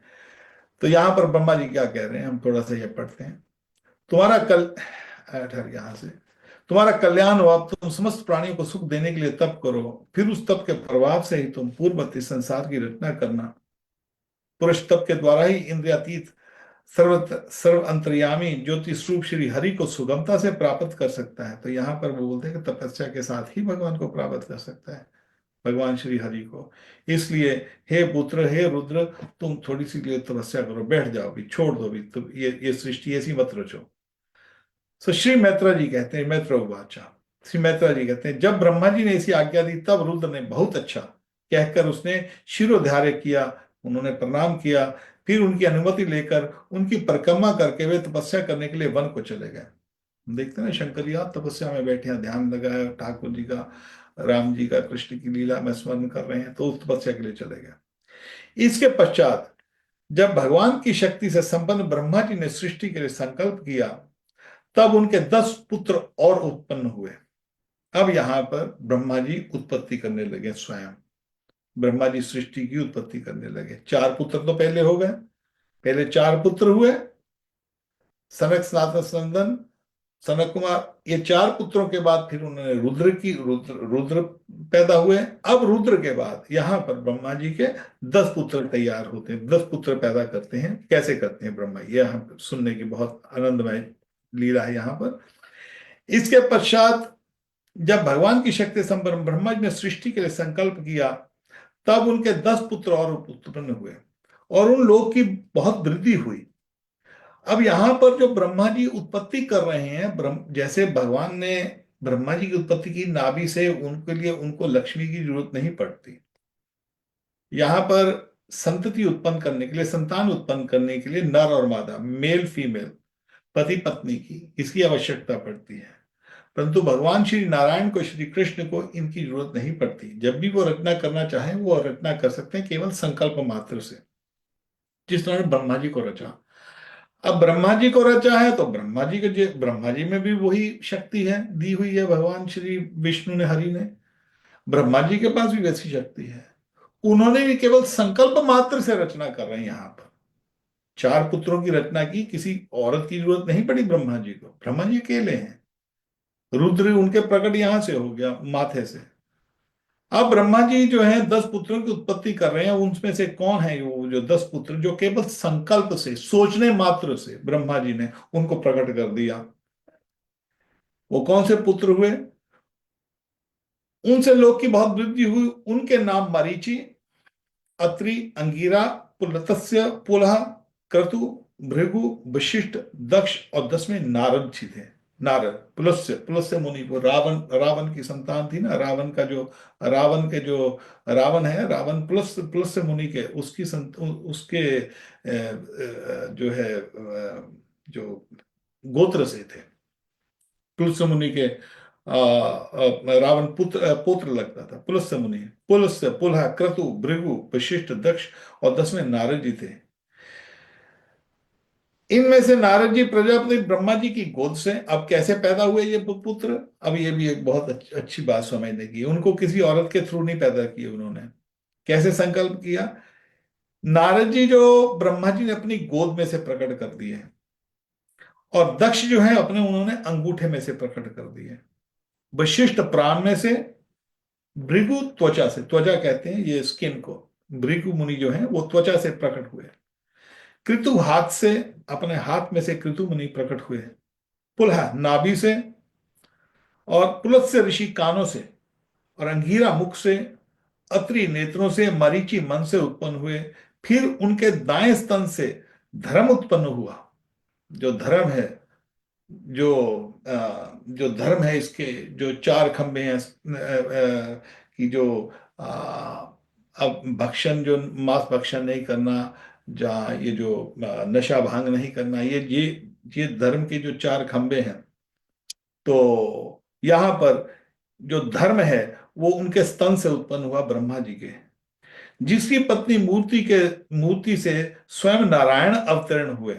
तो यहाँ पर ब्रह्मा जी क्या कह रहे हैं, हम थोड़ा सा ये पढ़ते हैं। तुम्हारा कल ठहर यहां से, तुम्हारा कल्याण हो, अब तुम समस्त प्राणियों को सुख देने के लिए तप करो, फिर उस तप के प्रभाव से ही तुम पूर्ववर्ती संसार की रचना करना। पुरुष तप के द्वारा ही इंद्रियातीत सर्व अंतर्यामी ज्योति स्वरूप श्री हरि को सुगमता से प्राप्त कर सकता है। तो यहाँ पर वो बोलते हैं कि तपस्या के साथ ही भगवान को प्राप्त कर सकता है, भगवान श्री हरि को। इसलिए हे पुत्र, हे रुद्र, तुम थोड़ी सी लिए तपस्या करो, बैठ जाओ भी, छोड़ दो भी, तुम ये सृष्टि ऐसी मत रचो। तो श्री मैत्रा जी कहते हैं, मैत्र उवाचा, श्री मैत्रा जी कहते हैं, जब ब्रह्मा जी ने ऐसी आज्ञा दी तब रुद्र ने बहुत अच्छा कहकर उसने शिरोधार्य किया, उन्होंने प्रणाम किया। फिर उनकी अनुमति लेकर उनकी परिक्रमा करके वे तपस्या करने के लिए वन को चले गए। देखते हैं ना, शंकर जी आप तपस्या में बैठे हैं, ध्यान लगाए, ठाकुर जी का, राम जी का, कृष्ण की लीला में स्मरण कर रहे हैं, तो उस तपस्या के लिए चले गए। इसके पश्चात जब भगवान की शक्ति से संपन्न ब्रह्मा जी ने सृष्टि के लिए संकल्प किया, तब उनके 10 पुत्र और उत्पन्न हुए। अब यहां पर ब्रह्मा जी उत्पत्ति करने लगे, स्वयं ब्रह्मा जी सृष्टि की उत्पत्ति करने लगे। 4 पुत्र तो पहले हो गए, पहले 4 पुत्र हुए, सनक सनातन सनंदन सनक कुमार, ये 4 पुत्रों के बाद फिर उन्होंने रुद्र पैदा हुए। अब रुद्र के बाद यहां पर ब्रह्मा जी के 10 पुत्र तैयार होते हैं, 10 पुत्र पैदा करते हैं। कैसे करते हैं ब्रह्मा, यह हम सुनने की बहुत आनंदमय लीला है यहां पर। इसके पश्चात जब भगवान की शक्ति संपन्न ब्रह्मा जी ने सृष्टि के लिए संकल्प किया, तब उनके 10 पुत्र और उत्पन्न हुए, और उन लोग की बहुत वृद्धि हुई। अब यहां पर जो ब्रह्मा जी उत्पत्ति कर रहे हैं, जैसे भगवान ने ब्रह्मा जी की उत्पत्ति की नाभि से, उनके लिए उनको लक्ष्मी की जरूरत नहीं पड़ती। यहां पर संतति उत्पन्न करने के लिए, संतान उत्पन्न करने के लिए नर और मादा, मेल फीमेल, पति पत्नी की इसकी आवश्यकता पड़ती है। परंतु भगवान श्री नारायण को, श्री कृष्ण को इनकी जरूरत नहीं पड़ती। जब भी वो रचना करना चाहें वो रचना कर सकते हैं केवल संकल्प मात्र से, जिस तरह ब्रह्मा जी को रचा। अब ब्रह्मा जी को रचा है तो ब्रह्मा जी के, ब्रह्मा जी में भी वही शक्ति है, दी हुई है भगवान श्री विष्णु ने, हरि ने। ब्रह्मा जी के पास भी वैसी शक्ति है। उन्होंने भी केवल संकल्प मात्र से रचना कर रहे हैं। यहां पर 4 पुत्रों की रचना की, किसी औरत की जरूरत नहीं पड़ी ब्रह्मा जी को। ब्रह्मा जी अकेले हैं। रुद्र उनके प्रकट यहां से हो गया, माथे से। अब ब्रह्मा जी जो है 10 पुत्रों की उत्पत्ति कर रहे हैं। उनमें से कौन है वो जो 10 पुत्र, जो केवल संकल्प से, सोचने मात्र से ब्रह्मा जी ने उनको प्रकट कर दिया? वो कौन से पुत्र हुए? उनसे लोक की बहुत वृद्धि हुई। उनके नाम मरीचि, अत्रि, अंगिरा, पुलत्स्य, पुलह, क्रतु, भृगु, वशिष्ठ, दक्ष और 10वें नारद जी थे। नारद, पुलस्त्य, पुलस्त्य मुनि, वो रावण, रावण की संतान थी ना। रावण का जो, रावण के जो रावण है, रावण पुलस्त्य, पुलस्त्य मुनि के, उसकी उसके जो है जो गोत्र से थे। पुलस्त्य मुनि के रावण पुत्र पुत्र लगता था पुलस्त्य मुनि। पुलस्त्य, पुलह, क्रतु, भृगु, वशिष्ठ, दक्ष और 10वें नारद जी थे। इनमें से नारद जी प्रजापति ब्रह्मा जी की गोद से, अब कैसे पैदा हुए ये पुत्र, अब ये भी एक बहुत अच्छी बात समझने की। उनको किसी औरत के थ्रू नहीं पैदा किए उन्होंने। कैसे संकल्प किया? नारद जी जो ब्रह्मा जी ने अपनी गोद में से प्रकट कर दिए, और दक्ष जो है अपने उन्होंने अंगूठे में से प्रकट कर दिए। वशिष्ठ प्राण में से, भृगु त्वचा से, त्वचा कहते हैं ये स्किन को, भृगु मुनि जो है वो त्वचा से प्रकट हुए। कृतु हाथ से, अपने हाथ में से कृतु मुनि प्रकट हुए। पुलह नाभि से, और पुलत्स्य ऋषि कानों से, और अंगीरा मुख से, अत्रि नेत्रों से, मरीचि मन से उत्पन्न हुए। फिर उनके दाएं स्तन से धर्म उत्पन्न हुआ। जो धर्म है, जो जो धर्म है, इसके जो 4 खंभे हैं, कि जो अब भक्षण, जो मांस भक्षण नहीं करना, जहाँ ये जो नशा भांग नहीं करना, ये धर्म के जो 4 खंभे हैं। तो यहाँ पर जो धर्म है वो उनके स्तन से उत्पन्न हुआ ब्रह्मा जी के, जिसकी पत्नी मूर्ति से स्वयं नारायण अवतरण हुए,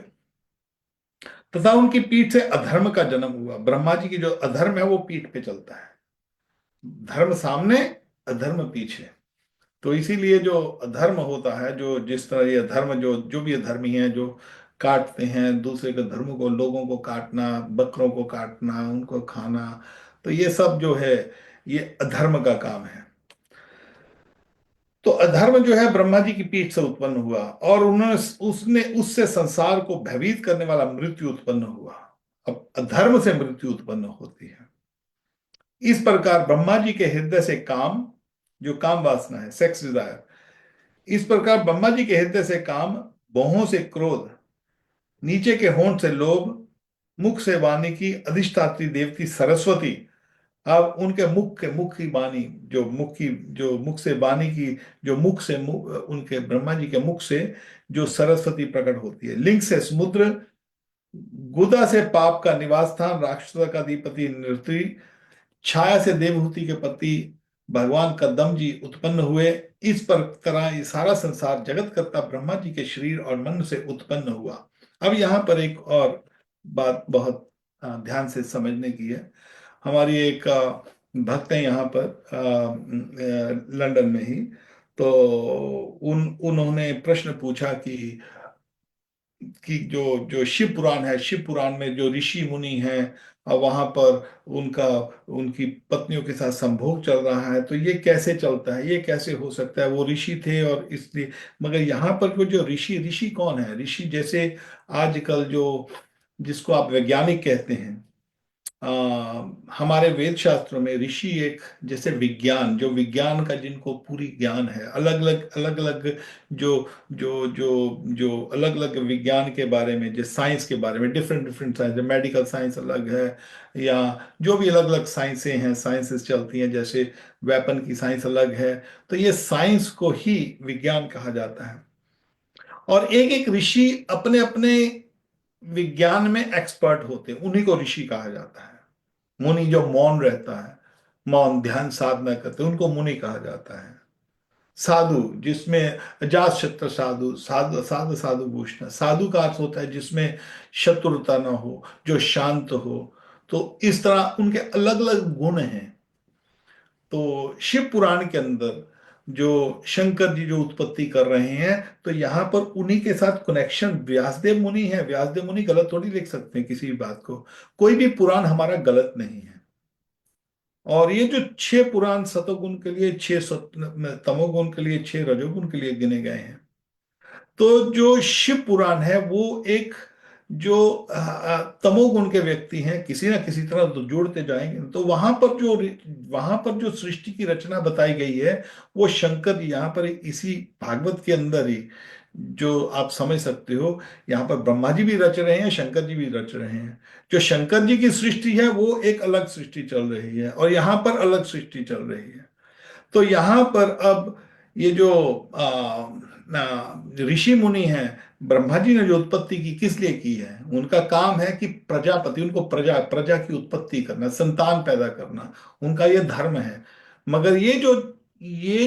तथा उनकी पीठ से अधर्म का जन्म हुआ। ब्रह्मा जी की जो अधर्म है वो पीठ पे चलता है, धर्म सामने, अधर्म पीछे। तो इसीलिए जो अधर्म होता है, जो जिस तरह ये धर्म, जो जो भी अधर्मी हैं, जो काटते हैं दूसरे के धर्म को, लोगों को काटना, बकरों को काटना, उनको खाना, तो ये सब जो है ये अधर्म का काम है। तो अधर्म जो है ब्रह्मा जी की पीठ से उत्पन्न हुआ, और उन्होंने उसने उससे संसार को भयभीत करने वाला मृत्यु उत्पन्न हुआ। अब अधर्म से मृत्यु उत्पन्न होती है। इस प्रकार ब्रह्मा जी के हृदय से काम, जो काम वासना है, सेक्स डिजायर, इस प्रकार ब्रह्मा जी के हृदय से काम, भौहों से क्रोध, नीचे के होंठ से लोभ, मुख से वाणी की अधिष्ठात्री देवती सरस्वती। अब उनके मुख की वाणी, जो मुख की, जो मुख से वाणी की, जो उनके ब्रह्मा जी के मुख से जो सरस्वती प्रकट होती है। लिंग से समुद्र, गुदा से पाप का निवास स्थान, राक्षसों का अधिपति नृति, छाया से देवहूति के पति भगवान कदम जी उत्पन्न हुए। इस पर तरह ये सारा संसार जगत कर्ता ब्रह्मा जी के शरीर और मन से उत्पन्न हुआ। अब यहाँ पर एक और बात बहुत ध्यान से समझने की है। हमारी एक भक्त है यहाँ पर लंदन में ही। तो उन्होंने प्रश्न पूछा कि जो जो शिव पुराण है, शिव पुराण में जो ऋषि मुनि हैं, और वहां पर उनका, उनकी पत्नियों के साथ संभोग चल रहा है, तो ये कैसे चलता है, ये कैसे हो सकता है? वो ऋषि थे और इसलिए, मगर यहाँ पर वो जो ऋषि, ऋषि कौन है? ऋषि जैसे आजकल जो, जिसको आप वैज्ञानिक कहते हैं, हमारे वेद शास्त्रों में ऋषि एक, जैसे विज्ञान, जो विज्ञान का जिनको पूरी ज्ञान है, अलग अलग जो जो जो जो अलग अलग विज्ञान के बारे में, जो साइंस के बारे में, different different science, medical science अलग है, या जो भी अलग अलग साइंसें हैं, साइंसेस चलती हैं, जैसे वेपन की साइंस अलग है। तो ये साइंस को ही विज्ञान कहा जाता है। और एक एक ऋषि अपने अपने विज्ञान में एक्सपर्ट होते हैं, उन्हीं को ऋषि कहा जाता है। मुनि जो मौन रहता है, मौन ध्यान साधना करते हैं, उनको मुनि कहा जाता है। साधु जिसमें अजात शत्रु साधु, साधु साधु साधु भूषण, साधु का अर्थ होता है जिसमें शत्रुता ना हो, जो शांत हो। तो इस तरह उनके अलग अलग गुण हैं। तो शिव पुराण के अंदर जो शंकर जी जो उत्पत्ति कर रहे हैं, तो यहां पर उन्हीं के साथ कनेक्शन व्यासदेव मुनि है। व्यासदेव मुनि गलत थोड़ी लिख सकते हैं किसी भी बात को। कोई भी पुराण हमारा गलत नहीं है। और ये जो 6 पुराण सतोगुण के लिए, तमोगुण के लिए, 6 रजोगुण के लिए गिने गए हैं, तो जो शिव पुराण है वो एक जो तमोगुण के व्यक्ति हैं, किसी ना किसी तरह तो जोड़ते जाएंगे। तो वहां पर जो सृष्टि की रचना बताई गई है, वो शंकर जी यहाँ पर इसी भागवत के अंदर ही, जो आप समझ सकते हो, यहाँ पर ब्रह्मा जी भी रच रहे हैं, शंकर जी भी रच रहे हैं। जो शंकर जी की सृष्टि है वो एक अलग सृष्टि चल रही है, और यहाँ पर अलग सृष्टि चल रही है। तो यहां पर अब ये जो ऋषि मुनि हैं, ब्रह्मा जी ने जो उत्पत्ति की किस लिए की है? उनका काम है कि प्रजापति, उनको प्रजा प्रजा की उत्पत्ति करना, संतान पैदा करना, उनका ये धर्म है। मगर ये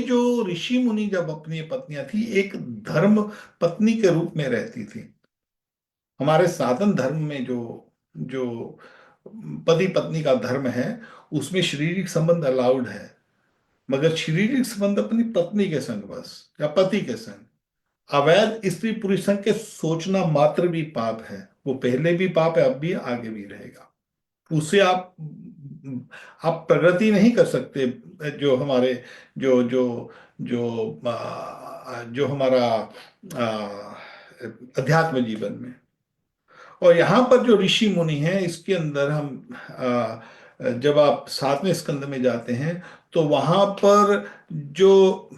जो ऋषि मुनि जब अपनी पत्नियां थी, एक धर्म पत्नी के रूप में रहती थी। हमारे साधन धर्म में जो जो पति पत्नी का धर्म है, उसमें शारीरिक संबंध अलाउड है। मगर शारीरिक संबंध अपनी पत्नी के संग बस, या पति के संग। अवैध स्त्री पुरुष संग के सोचना मात्र भी पाप है। वो पहले भी पाप है, अब भी, आगे भी रहेगा। उससे आप प्रगति नहीं कर सकते। जो हमारे जो जो जो हमारा अध्यात्म जीवन में। और यहाँ पर जो ऋषि मुनि हैं, इसके अंदर हम जब आप 7वें स्कंद में जाते हैं, तो वहां पर जो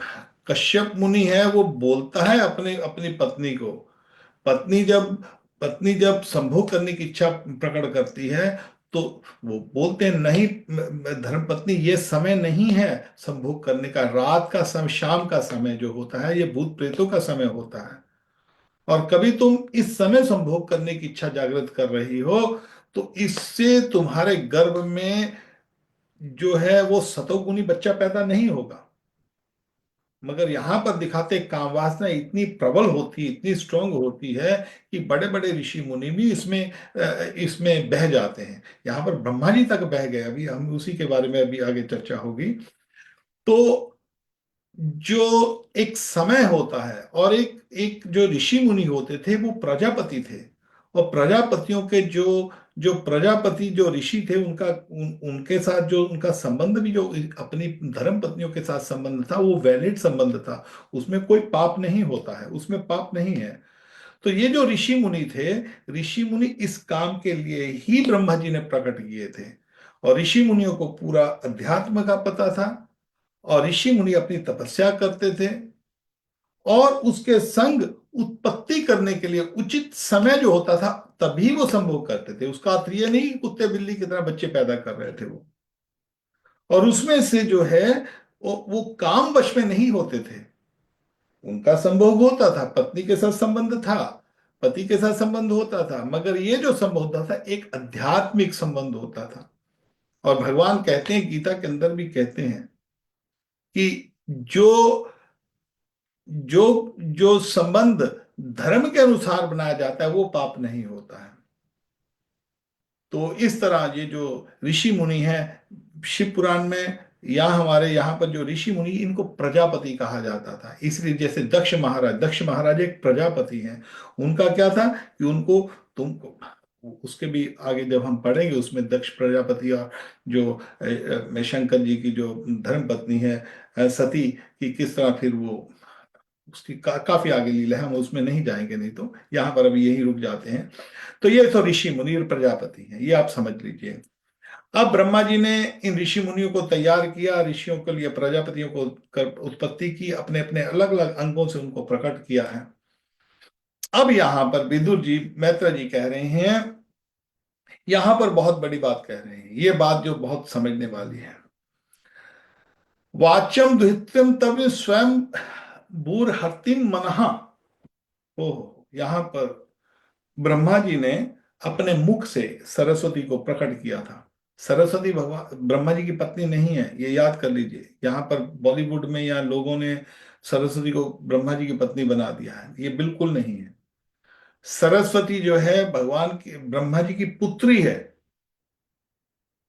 कश्यप मुनि है वो बोलता है अपने अपनी पत्नी को। पत्नी जब पत्नी जब संभोग करने की इच्छा प्रकट करती है, तो वो बोलते हैं, नहीं धर्म पत्नी, ये समय नहीं है संभोग करने का। रात का समय, शाम का समय जो होता है, ये भूत प्रेतों का समय होता है। और कभी तुम इस समय संभोग करने की इच्छा जागृत कर रही हो, तो इससे तुम्हारे गर्भ में जो है वो सतोगुनी बच्चा पैदा नहीं होगा। मगर यहां पर दिखाते काम वासना इतनी प्रबल होती, इतनी स्ट्रांग होती है, कि बड़े बड़े ऋषि मुनि भी इसमें बह जाते हैं। यहाँ पर ब्रह्मा जी तक बह गए। अभी हम उसी के बारे में अभी आगे चर्चा होगी। तो जो एक समय होता है, और एक एक जो ऋषि मुनि होते थे वो प्रजापति थे। और प्रजापतियों के जो जो प्रजापति जो ऋषि थे, उनके साथ जो उनका संबंध भी, जो अपनी धर्म पत्नियों के साथ संबंध था, वो वैलिड संबंध था। उसमें कोई पाप नहीं होता है, उसमें पाप नहीं है। तो ये जो ऋषि मुनि थे, ऋषि मुनि इस काम के लिए ही ब्रह्मा जी ने प्रकट किए थे। और ऋषि मुनियों को पूरा अध्यात्म का पता था। और ऋषि मुनि अपनी तपस्या करते थे, और उसके संग उत्पत्ति करने के लिए उचित समय जो होता था, तभी वो संभोग करते थे। उसका अर्थ ये नहीं कि कुत्ते बिल्ली की तरह बच्चे पैदा कर रहे थे वो। और उसमें से जो है, वो काम वश में नहीं होते थे। उनका संभोग होता था, पत्नी के साथ संबंध था, पति के साथ संबंध होता था, मगर ये जो संबंध होता था, एक आध्यात्मिक संबंध होता था। और भगवान कहते हैं, गीता के अंदर भी कहते हैं, कि जो जो जो संबंध धर्म के अनुसार बनाया जाता है, वो पाप नहीं होता है। तो इस तरह ये जो ऋषि मुनि हैं शिव पुराण में, या हमारे यहाँ पर जो ऋषि मुनि, इनको प्रजापति कहा जाता था। इसलिए जैसे दक्ष महाराज एक प्रजापति हैं। उनका क्या था कि उनको, तुमको उसके भी आगे जब हम पढ़ेंगे, उसमें दक्ष प्रजापति और जो शंकर जी की जो धर्म पत्नी है सती, की किस तरह फिर वो उसकी काफी आगे लीला है, हम उसमें नहीं जाएंगे, नहीं तो यहाँ पर अभी यही रुक जाते हैं। तो ये तो ऋषि मुनि और प्रजापति हैं, ये आप समझ लीजिए। अब ब्रह्मा जी ने इन ऋषि मुनियों को तैयार किया, ऋषियों के लिए प्रजापतियों को उत्पत्ति की, अपने अपने अलग अलग अंगों से उनको प्रकट किया है। अब यहां पर विदुर जी, मैत्र जी कह रहे हैं, यहां पर बहुत बड़ी बात कह रहे हैं, ये बात जो बहुत समझने वाली है। वाच्यम दुहित्यम तब स्वयं भूरहर्तिम मनहा। ओ, यहां पर ब्रह्मा जी ने अपने मुख से सरस्वती को प्रकट किया था। सरस्वती भगवान ब्रह्मा जी की पत्नी नहीं है, ये याद कर लीजिए। यहाँ पर बॉलीवुड में या लोगों ने सरस्वती को ब्रह्मा जी की पत्नी बना दिया है, ये बिल्कुल नहीं है। सरस्वती जो है भगवान की, ब्रह्मा जी की पुत्री है।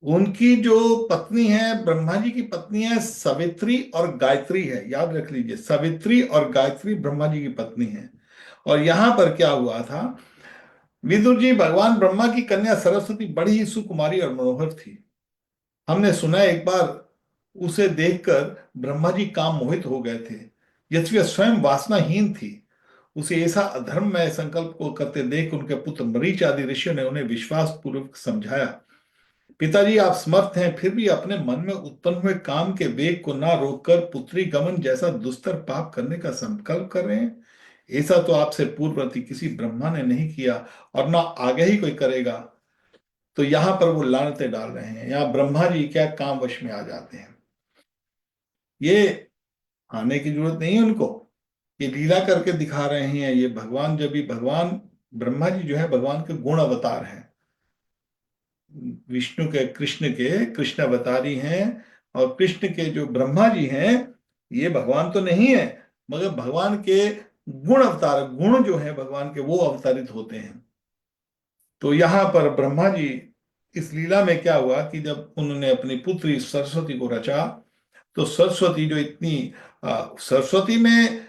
उनकी जो पत्नी है, ब्रह्मा जी की पत्नी है, सावित्री और गायत्री है, याद रख लीजिए, सावित्री और गायत्री ब्रह्मा जी की पत्नी है। और यहां पर क्या हुआ था, विदुर जी, भगवान ब्रह्मा की कन्या सरस्वती बड़ी ही सुकुमारी और मनोहर थी। हमने सुना है एक बार उसे देखकर ब्रह्मा जी काम मोहित हो गए थे। यद्यपि वह स्वयं वासनाहीन थी, उसे ऐसा अधर्ममय संकल्प को करते देख उनके पुत्र मरीच आदि ऋषियों ने उन्हें विश्वास पूर्वक समझाया, पिताजी आप समर्थ हैं, फिर भी अपने मन में उत्पन्न हुए काम के वेग को ना रोककर पुत्री गमन जैसा दुस्तर पाप करने का संकल्प कर रहे हैं। ऐसा तो आपसे पूर्ववर्ती किसी ब्रह्मा ने नहीं किया और ना आगे ही कोई करेगा। तो यहां पर वो लानतें डाल रहे हैं, यहाँ ब्रह्मा जी क्या काम वश में आ जाते हैं। ये आने की जरूरत नहीं है उनको, ये लीला करके दिखा रहे हैं। ये भगवान, जब भी भगवान ब्रह्मा जी जो है भगवान के गुण अवतार हैं, विष्णु के, कृष्ण के कृष्ण अवतारी हैं। और कृष्ण के जो ब्रह्मा जी हैं, ये भगवान तो नहीं है, मगर भगवान के गुण अवतार, गुण जो है भगवान के वो अवतारित होते हैं। तो यहां पर ब्रह्मा जी, इस लीला में क्या हुआ कि जब उन्होंने अपनी पुत्री सरस्वती को रचा, तो सरस्वती जो इतनी सरस्वती में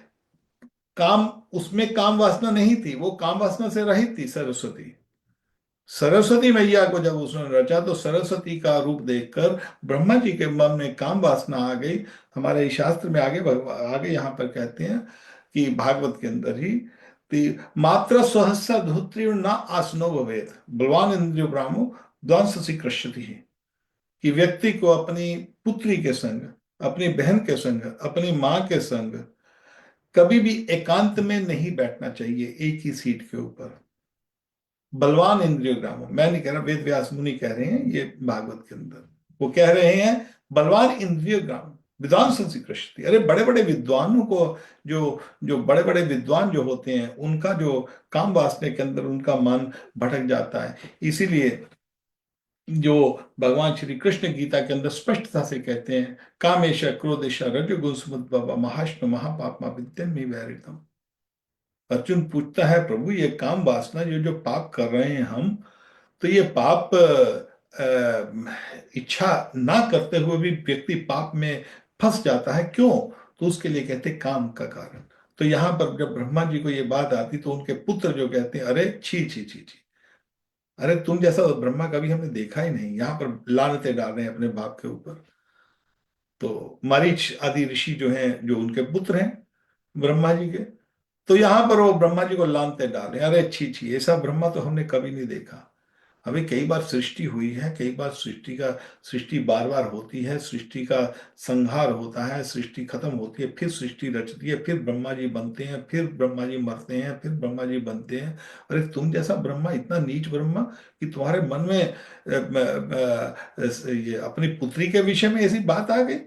काम, उसमें काम वासना नहीं थी, वो काम वासना से रहित थी सरस्वती। सरस्वती मैया को जब उसने रचा तो सरस्वती का रूप देखकर ब्रह्मा जी के मन में काम वासना आ गई। हमारे शास्त्र में आगे आगे यहाँ पर कहते हैं कि भागवत के अंदर ही, मात्र सहस्र धुत्री न आसनो भवेत बलवान इंद्रियो ब्राह्मो द्वांससी कृष्यति, कि व्यक्ति को अपनी पुत्री के संग, अपनी बहन के संग, अपनी माँ के संग कभी भी एकांत में नहीं बैठना चाहिए एक ही सीट के ऊपर। बलवान इंद्रियो ग्रामो, मैं नहीं कह रहा, वेद व्यास मुनि कह रहे हैं ये भागवत के अंदर, वो कह रहे हैं बलवान इंद्रियो ग्राम विद्वान संकृष्टि। अरे बड़े बड़े विद्वानों को, जो जो बड़े बड़े विद्वान जो होते हैं, उनका जो काम वासने के अंदर उनका मन भटक जाता है। इसीलिए जो भगवान श्री कृष्ण गीता के अंदर स्पष्टता से कहते हैं, कामेश क्रोधेश रजोगुण समुद्भव महाष्ण महापापमा विद्यन में वैरितम। अर्जुन पूछता है, प्रभु ये काम वासना, ये जो पाप कर रहे हैं हम, तो ये पाप इच्छा ना करते हुए भी व्यक्ति पाप में फंस जाता है, क्यों? तो उसके लिए कहते हैं काम का कारण। तो यहां पर जब ब्रह्मा जी को ये बात आती तो उनके पुत्र जो कहते हैं, अरे छी छी छी छी, अरे तुम जैसा ब्रह्मा कभी हमने देखा ही नहीं। यहाँ पर लानतें डाल रहे हैं अपने बाप के ऊपर। तो मारीच आदि ऋषि जो हैं, जो उनके पुत्र हैं ब्रह्मा जी के, तो यहां पर वो ब्रह्मा जी को लानते डाले, अरे छी छी, ऐसा ब्रह्मा तो हमने कभी नहीं देखा। अभी कई बार सृष्टि हुई है, कई बार सृष्टि बार बार होती है, सृष्टि का संहार होता है, सृष्टि खत्म होती है, फिर सृष्टि रचती है, फिर ब्रह्मा जी बनते हैं, फिर ब्रह्मा जी मरते हैं, फिर ब्रह्मा जी बनते हैं। अरे तुम जैसा ब्रह्मा, इतना नीच ब्रह्मा कि तुम्हारे मन में ये अपनी पुत्री के विषय में ऐसी बात आ गई।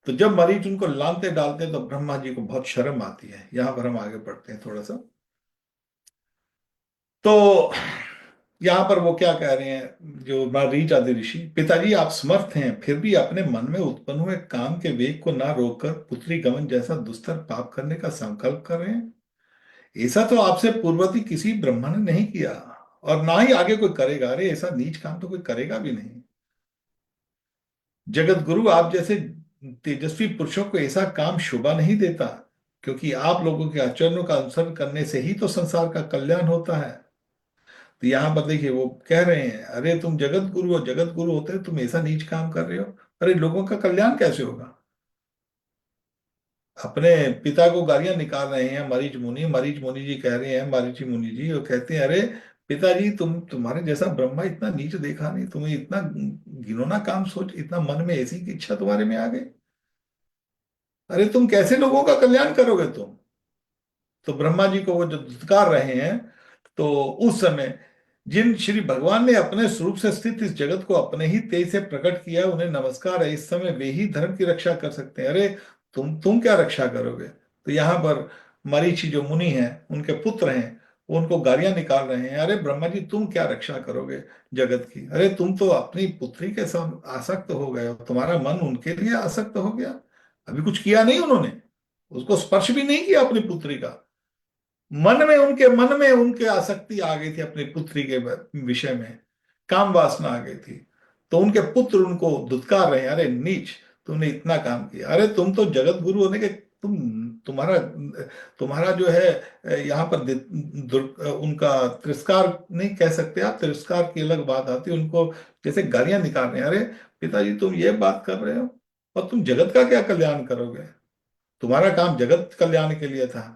तो जब मरीज उनको लानते डालते हैं तो ब्रह्मा जी को बहुत शर्म आती है। यहां पर हम आगे बढ़ते हैं थोड़ा सा। तो यहां पर वो क्या कह रहे हैं, जो मरीच आदि ऋषि, पिताजी आप समर्थ हैं, फिर भी अपने मन में उत्पन्न हुए काम के वेग को ना रोककर पुत्री गमन जैसा दुस्तर पाप करने का संकल्प कर रहे हैं। ऐसा तो आपसे पूर्ववर्ती किसी ब्रह्मा ने नहीं किया और ना ही आगे कोई करेगा। अरे ऐसा नीच काम तो कोई करेगा भी नहीं। जगत गुरु आप जैसे तेजस्वी पुरुषों को ऐसा काम शोभा नहीं देता, क्योंकि आप लोगों के आचरणों का अनुसरण करने से ही तो संसार का कल्याण होता है। तो यहां पर देखिए वो कह रहे हैं, अरे तुम जगत गुरु हो, जगत गुरु होते तुम ऐसा नीच काम कर रहे हो, अरे लोगों का कल्याण कैसे होगा? अपने पिता को गालियां निकाल रहे हैं मरीच मुनि। मरीच मुनि जी कह रहे हैं, मरीचि मुनि जी वो कहते हैं, अरे पिताजी तुम्हारे जैसा ब्रह्मा इतना नीच देखा नहीं, तुम्हें इतना घिनौना काम सोच, इतना मन में ऐसी की इच्छा तुम्हारे में आ गई। अरे तुम कैसे लोगों का कल्याण करोगे तुम? तो ब्रह्मा जी को वो जो धुतकार रहे हैं, तो उस समय जिन श्री भगवान ने अपने स्वरूप से स्थित इस जगत को अपने ही तेज से प्रकट किया, उन्हें नमस्कार है। इस समय वे ही धर्म की रक्षा कर सकते हैं। अरे तुम क्या रक्षा करोगे? तो यहाँ पर मरीचि जो मुनि हैं, उनके पुत्र हैं, वो उनको गालियां निकाल रहे हैं, अरे ब्रह्मा जी तुम क्या रक्षा करोगे जगत की, अरे तुम तो अपनी पुत्री के साथ आसक्त हो गए हो, तुम्हारा मन उनके लिए आसक्त हो गया। अभी कुछ किया नहीं उन्होंने, उसको स्पर्श भी नहीं किया अपनी पुत्री का, मन में उनके आसक्ति आ गई थी अपनी पुत्री के विषय में, काम वासना आ गई थी। तो उनके पुत्र उनको धुतकार रहे हैं, अरे नीच, तुमने इतना काम किया, अरे तुम तो जगत गुरु होने के, तुम्हारा तुम्हारा जो है यहाँ पर उनका तिरस्कार नहीं कह सकते आप, तिरस्कार की अलग बात आती है, उनको जैसे गालियां निकाल रहे हैं, अरे पिताजी तुम ये बात कर रहे हो, और तुम जगत का क्या कल्याण करोगे, तुम्हारा काम जगत कल्याण के लिए था।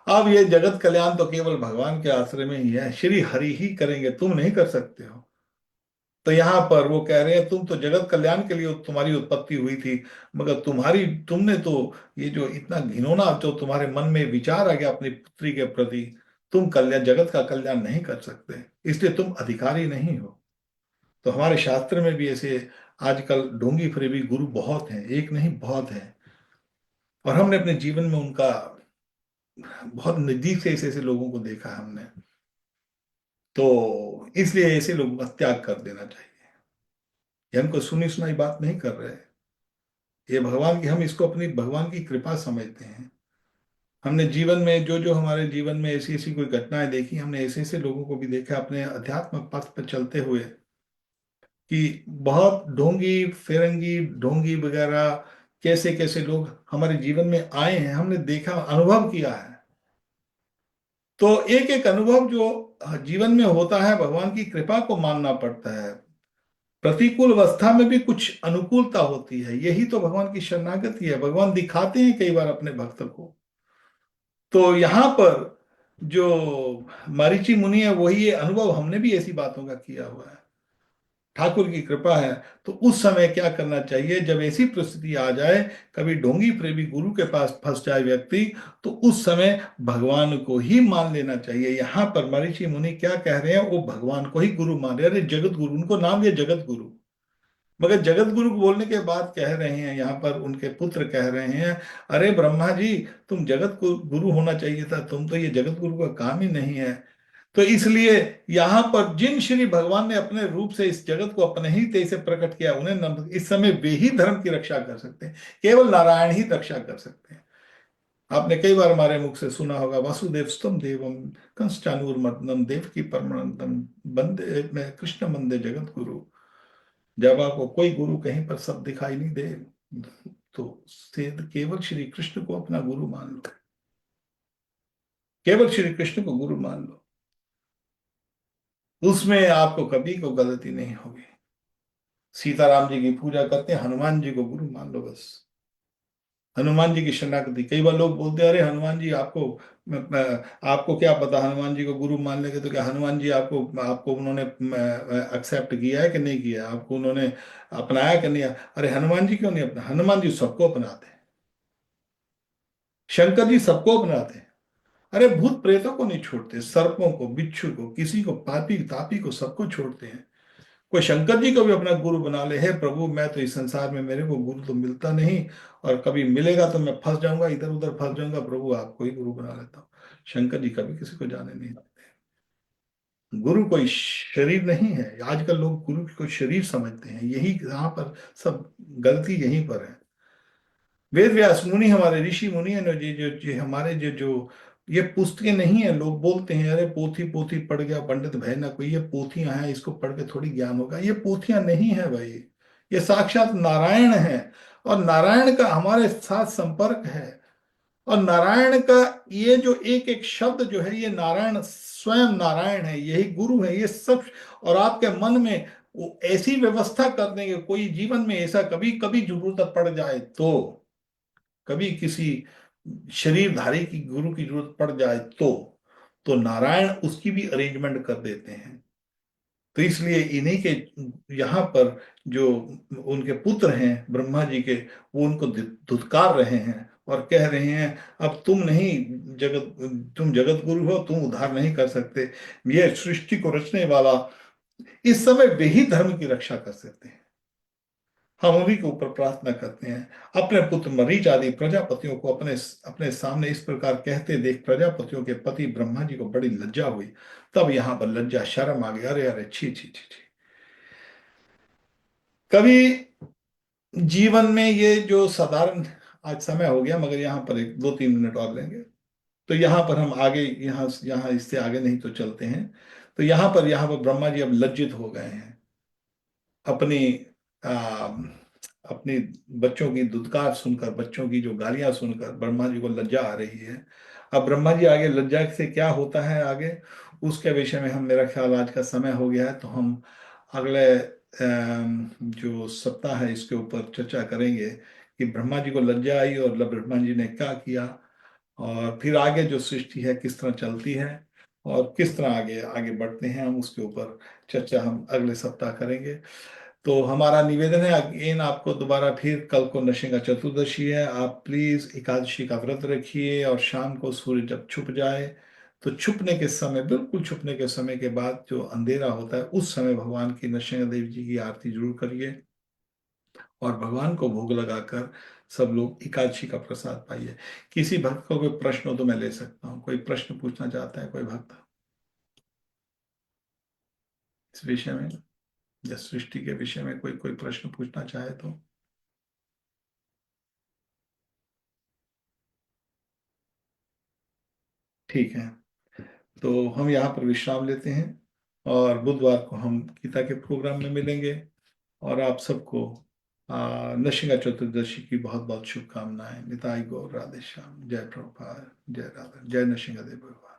अब ये जगत कल्याण तो केवल भगवान के आश्रय में ही है, श्री हरि ही करेंगे, तुम नहीं कर सकते हो। तो यहाँ पर वो कह रहे हैं तुम तो जगत कल्याण के लिए तुम्हारी उत्पत्ति हुई थी, मगर तुमने तो ये जो इतना घिनौना जो तुम्हारे मन में विचार आ गया अपनी पुत्री के प्रति, तुम कल्याण जगत का कल्याण नहीं कर सकते, इसलिए तुम अधिकारी नहीं हो। तो हमारे शास्त्र में भी ऐसे आजकल ढोंगी फरेबी गुरु बहुत हैं, एक नहीं बहुत हैं, और हमने अपने जीवन में उनका बहुत नजदीक से ऐसे ऐसे लोगों को देखा है हमने। तो इसलिए ऐसे लोगों का त्याग कर देना चाहिए। ये हमको सुनी सुनाई बात नहीं कर रहे, ये भगवान की, हम इसको अपनी भगवान की कृपा समझते हैं। हमने जीवन में जो जो हमारे जीवन में ऐसी ऐसी कोई घटनाएं देखी, हमने ऐसे ऐसे लोगों को भी देखा अपने अध्यात्म पथ पर चलते हुए, कि बहुत ढोंगी फिरंगी ढोंगी वगैरह कैसे कैसे लोग हमारे जीवन में आए हैं, हमने देखा अनुभव किया है। तो एक एक अनुभव जो जीवन में होता है, भगवान की कृपा को मानना पड़ता है। प्रतिकूल अवस्था में भी कुछ अनुकूलता होती है, यही तो भगवान की शरणागति है, भगवान दिखाते हैं कई बार अपने भक्त को। तो यहाँ पर जो मरीचि मुनि है, वही ये अनुभव, हमने भी ऐसी बातों का किया हुआ है, ठाकुर की कृपा है। तो उस समय क्या करना चाहिए, जब ऐसी परिस्थिति आ जाए, कभी ढोंगी प्रेमी गुरु के पास फंस जाए व्यक्ति, तो उस समय भगवान को ही मान लेना चाहिए। यहाँ पर मरीचि मुनि क्या कह रहे हैं, वो भगवान को ही गुरु मान रहे हैं, अरे जगत गुरु, उनको नाम दिया जगत गुरु, मगर जगत गुरु बोलने के बाद कह रहे हैं, यहाँ पर उनके पुत्र कह रहे हैं, अरे ब्रह्मा जी तुम जगत को गुरु होना चाहिए था, तुम तो, ये जगत गुरु का काम ही नहीं है। तो इसलिए यहाँ पर जिन श्री भगवान ने अपने रूप से इस जगत को अपने ही तेज से प्रकट किया, उन्हें इस समय वे ही धर्म की रक्षा कर सकते हैं, केवल नारायण ही रक्षा कर सकते हैं। आपने कई बार हमारे मुख से सुना होगा, वासुदेव स्तम देवम कंस चानूरमर्दनम देवकी परमानंदम बंदे मैं कृष्ण वंदे जगत गुरु। जब आपको कोई गुरु कहीं पर सब दिखाई नहीं दे, तो सिर्फ केवल श्री कृष्ण को अपना गुरु मान लो, केवल श्री कृष्ण को गुरु मान लो, उसमें आपको कभी को गलती नहीं होगी। सीताराम जी की पूजा करते हैं, हनुमान जी को गुरु मान लो बस, हनुमान जी की शरणागति। कई बार लोग बोलते हैं, अरे हनुमान जी आपको, आपको क्या पता हनुमान जी को गुरु मान लेंगे तो क्या, हनुमान जी आपको आपको उन्होंने एक्सेप्ट किया है कि नहीं किया, आपको उन्होंने अपनाया कि नहीं। अरे हनुमान जी क्यों नहीं अपना, हनुमान जी सबको अपनाते हैं, शंकर जी सबको अपनाते हैं। अरे भूत प्रेतों को नहीं छोड़ते, सर्पों को, बिच्छू को, किसी को, पापी तापी को, सबको छोड़ते हैं। कोई शंकर जी को भी अपना गुरु बना ले, है प्रभु मैं तो इस संसार में, मेरे को गुरु तो मिलता नहीं, और कभी मिलेगा तो मैं फंस जाऊंगा, इधर उधर फंस जाऊंगा, प्रभु आपको ही गुरु बना लेता हूँ। शंकर जी कभी किसी को जाने नहीं देते। गुरु कोई शरीर नहीं है, आजकल लोग गुरु को शरीर समझते हैं, यही यहाँ पर सब गलती यहीं पर है। वेद व्यास मुनि हमारे ऋषि मुनि है ना, जो हमारे जो ये पुस्तकें नहीं है, लोग बोलते हैं अरे पोथी पोथी पढ़ गया पंडित भय ना कोई, ये पोथियां हैं इसको पढ़ के थोड़ी ज्ञान होगा, ये पोथियां नहीं है भाई, ये साक्षात नारायण है, और नारायण का हमारे साथ संपर्क है। और नारायण का ये जो एक एक शब्द जो है, ये नारायण स्वयं नारायण है, यही गुरु है, ये सब। और आपके मन में वो ऐसी व्यवस्था कर देंगे, कोई जीवन में ऐसा कभी कभी जरूरत पड़ जाए तो, कभी किसी शरीरधारी की गुरु की जरूरत पड़ जाए तो नारायण उसकी भी अरेंजमेंट कर देते हैं। तो इसलिए इन्हीं के यहाँ पर जो उनके पुत्र हैं ब्रह्मा जी के, वो उनको धुतकार रहे हैं और कह रहे हैं अब तुम नहीं, जगत तुम जगत गुरु हो, तुम उद्धार नहीं कर सकते, ये सृष्टि को रचने वाला, इस समय वे ही धर्म की रक्षा कर सकते हैं। हम उन्हीं के ऊपर प्रार्थना करते हैं। अपने पुत्र मरीच आदि प्रजापतियों को अपने अपने सामने इस प्रकार कहते देख प्रजापतियों के पति ब्रह्मा जी को बड़ी लज्जा हुई। तब यहां पर लज्जा शर्म आ गई, अरे अरे छी छी छी छी। कभी जीवन में ये जो साधारण, आज समय हो गया मगर यहाँ पर एक 2-3 मिनट और लेंगे, तो यहाँ पर हम आगे, यहाँ यहाँ इससे आगे नहीं तो चलते हैं। तो यहाँ पर ब्रह्मा जी अब लज्जित हो गए हैं। अपनी आ, अपनी बच्चों की दुत्कार सुनकर, बच्चों की जो गालियां सुनकर ब्रह्मा जी को लज्जा आ रही है। अब ब्रह्मा जी आगे लज्जा से क्या होता है आगे, उसके विषय में हम, मेरा ख्याल आज का समय हो गया है, तो हम अगले जो सप्ताह है इसके ऊपर चर्चा करेंगे कि ब्रह्मा जी को लज्जा आई और ब्रह्मा जी ने क्या किया, और फिर आगे जो सृष्टि है किस तरह चलती है, और किस तरह आगे आगे बढ़ते हैं हम, उसके ऊपर चर्चा हम अगले सप्ताह करेंगे। तो हमारा निवेदन है अगेन आपको दोबारा फिर, कल को नरसिंह चतुर्दशी है, आप प्लीज एकादशी का व्रत रखिए, और शाम को सूर्य जब छुप जाए तो छुपने के समय, बिल्कुल छुपने के समय के बाद जो अंधेरा होता है उस समय भगवान की, नरसिंह देव जी की आरती जरूर करिए, और भगवान को भोग लगाकर सब लोग एकादशी का प्रसाद पाइए। किसी भक्त को कोई प्रश्न हो तो मैं ले सकता हूँ, कोई प्रश्न पूछना चाहता है कोई भक्त इस विषय में, या सृष्टि के विषय में कोई कोई प्रश्न पूछना चाहे तो। ठीक है, तो हम यहाँ पर विश्राम लेते हैं, और बुधवार को हम गीता के प्रोग्राम में मिलेंगे। और आप सबको नरसिंह चतुर्दशी की बहुत बहुत शुभकामनाएं। निताई गौर, राधे श्याम, जय प्रभुपाद, जय राधा, जय नरसिंह देव भगवान।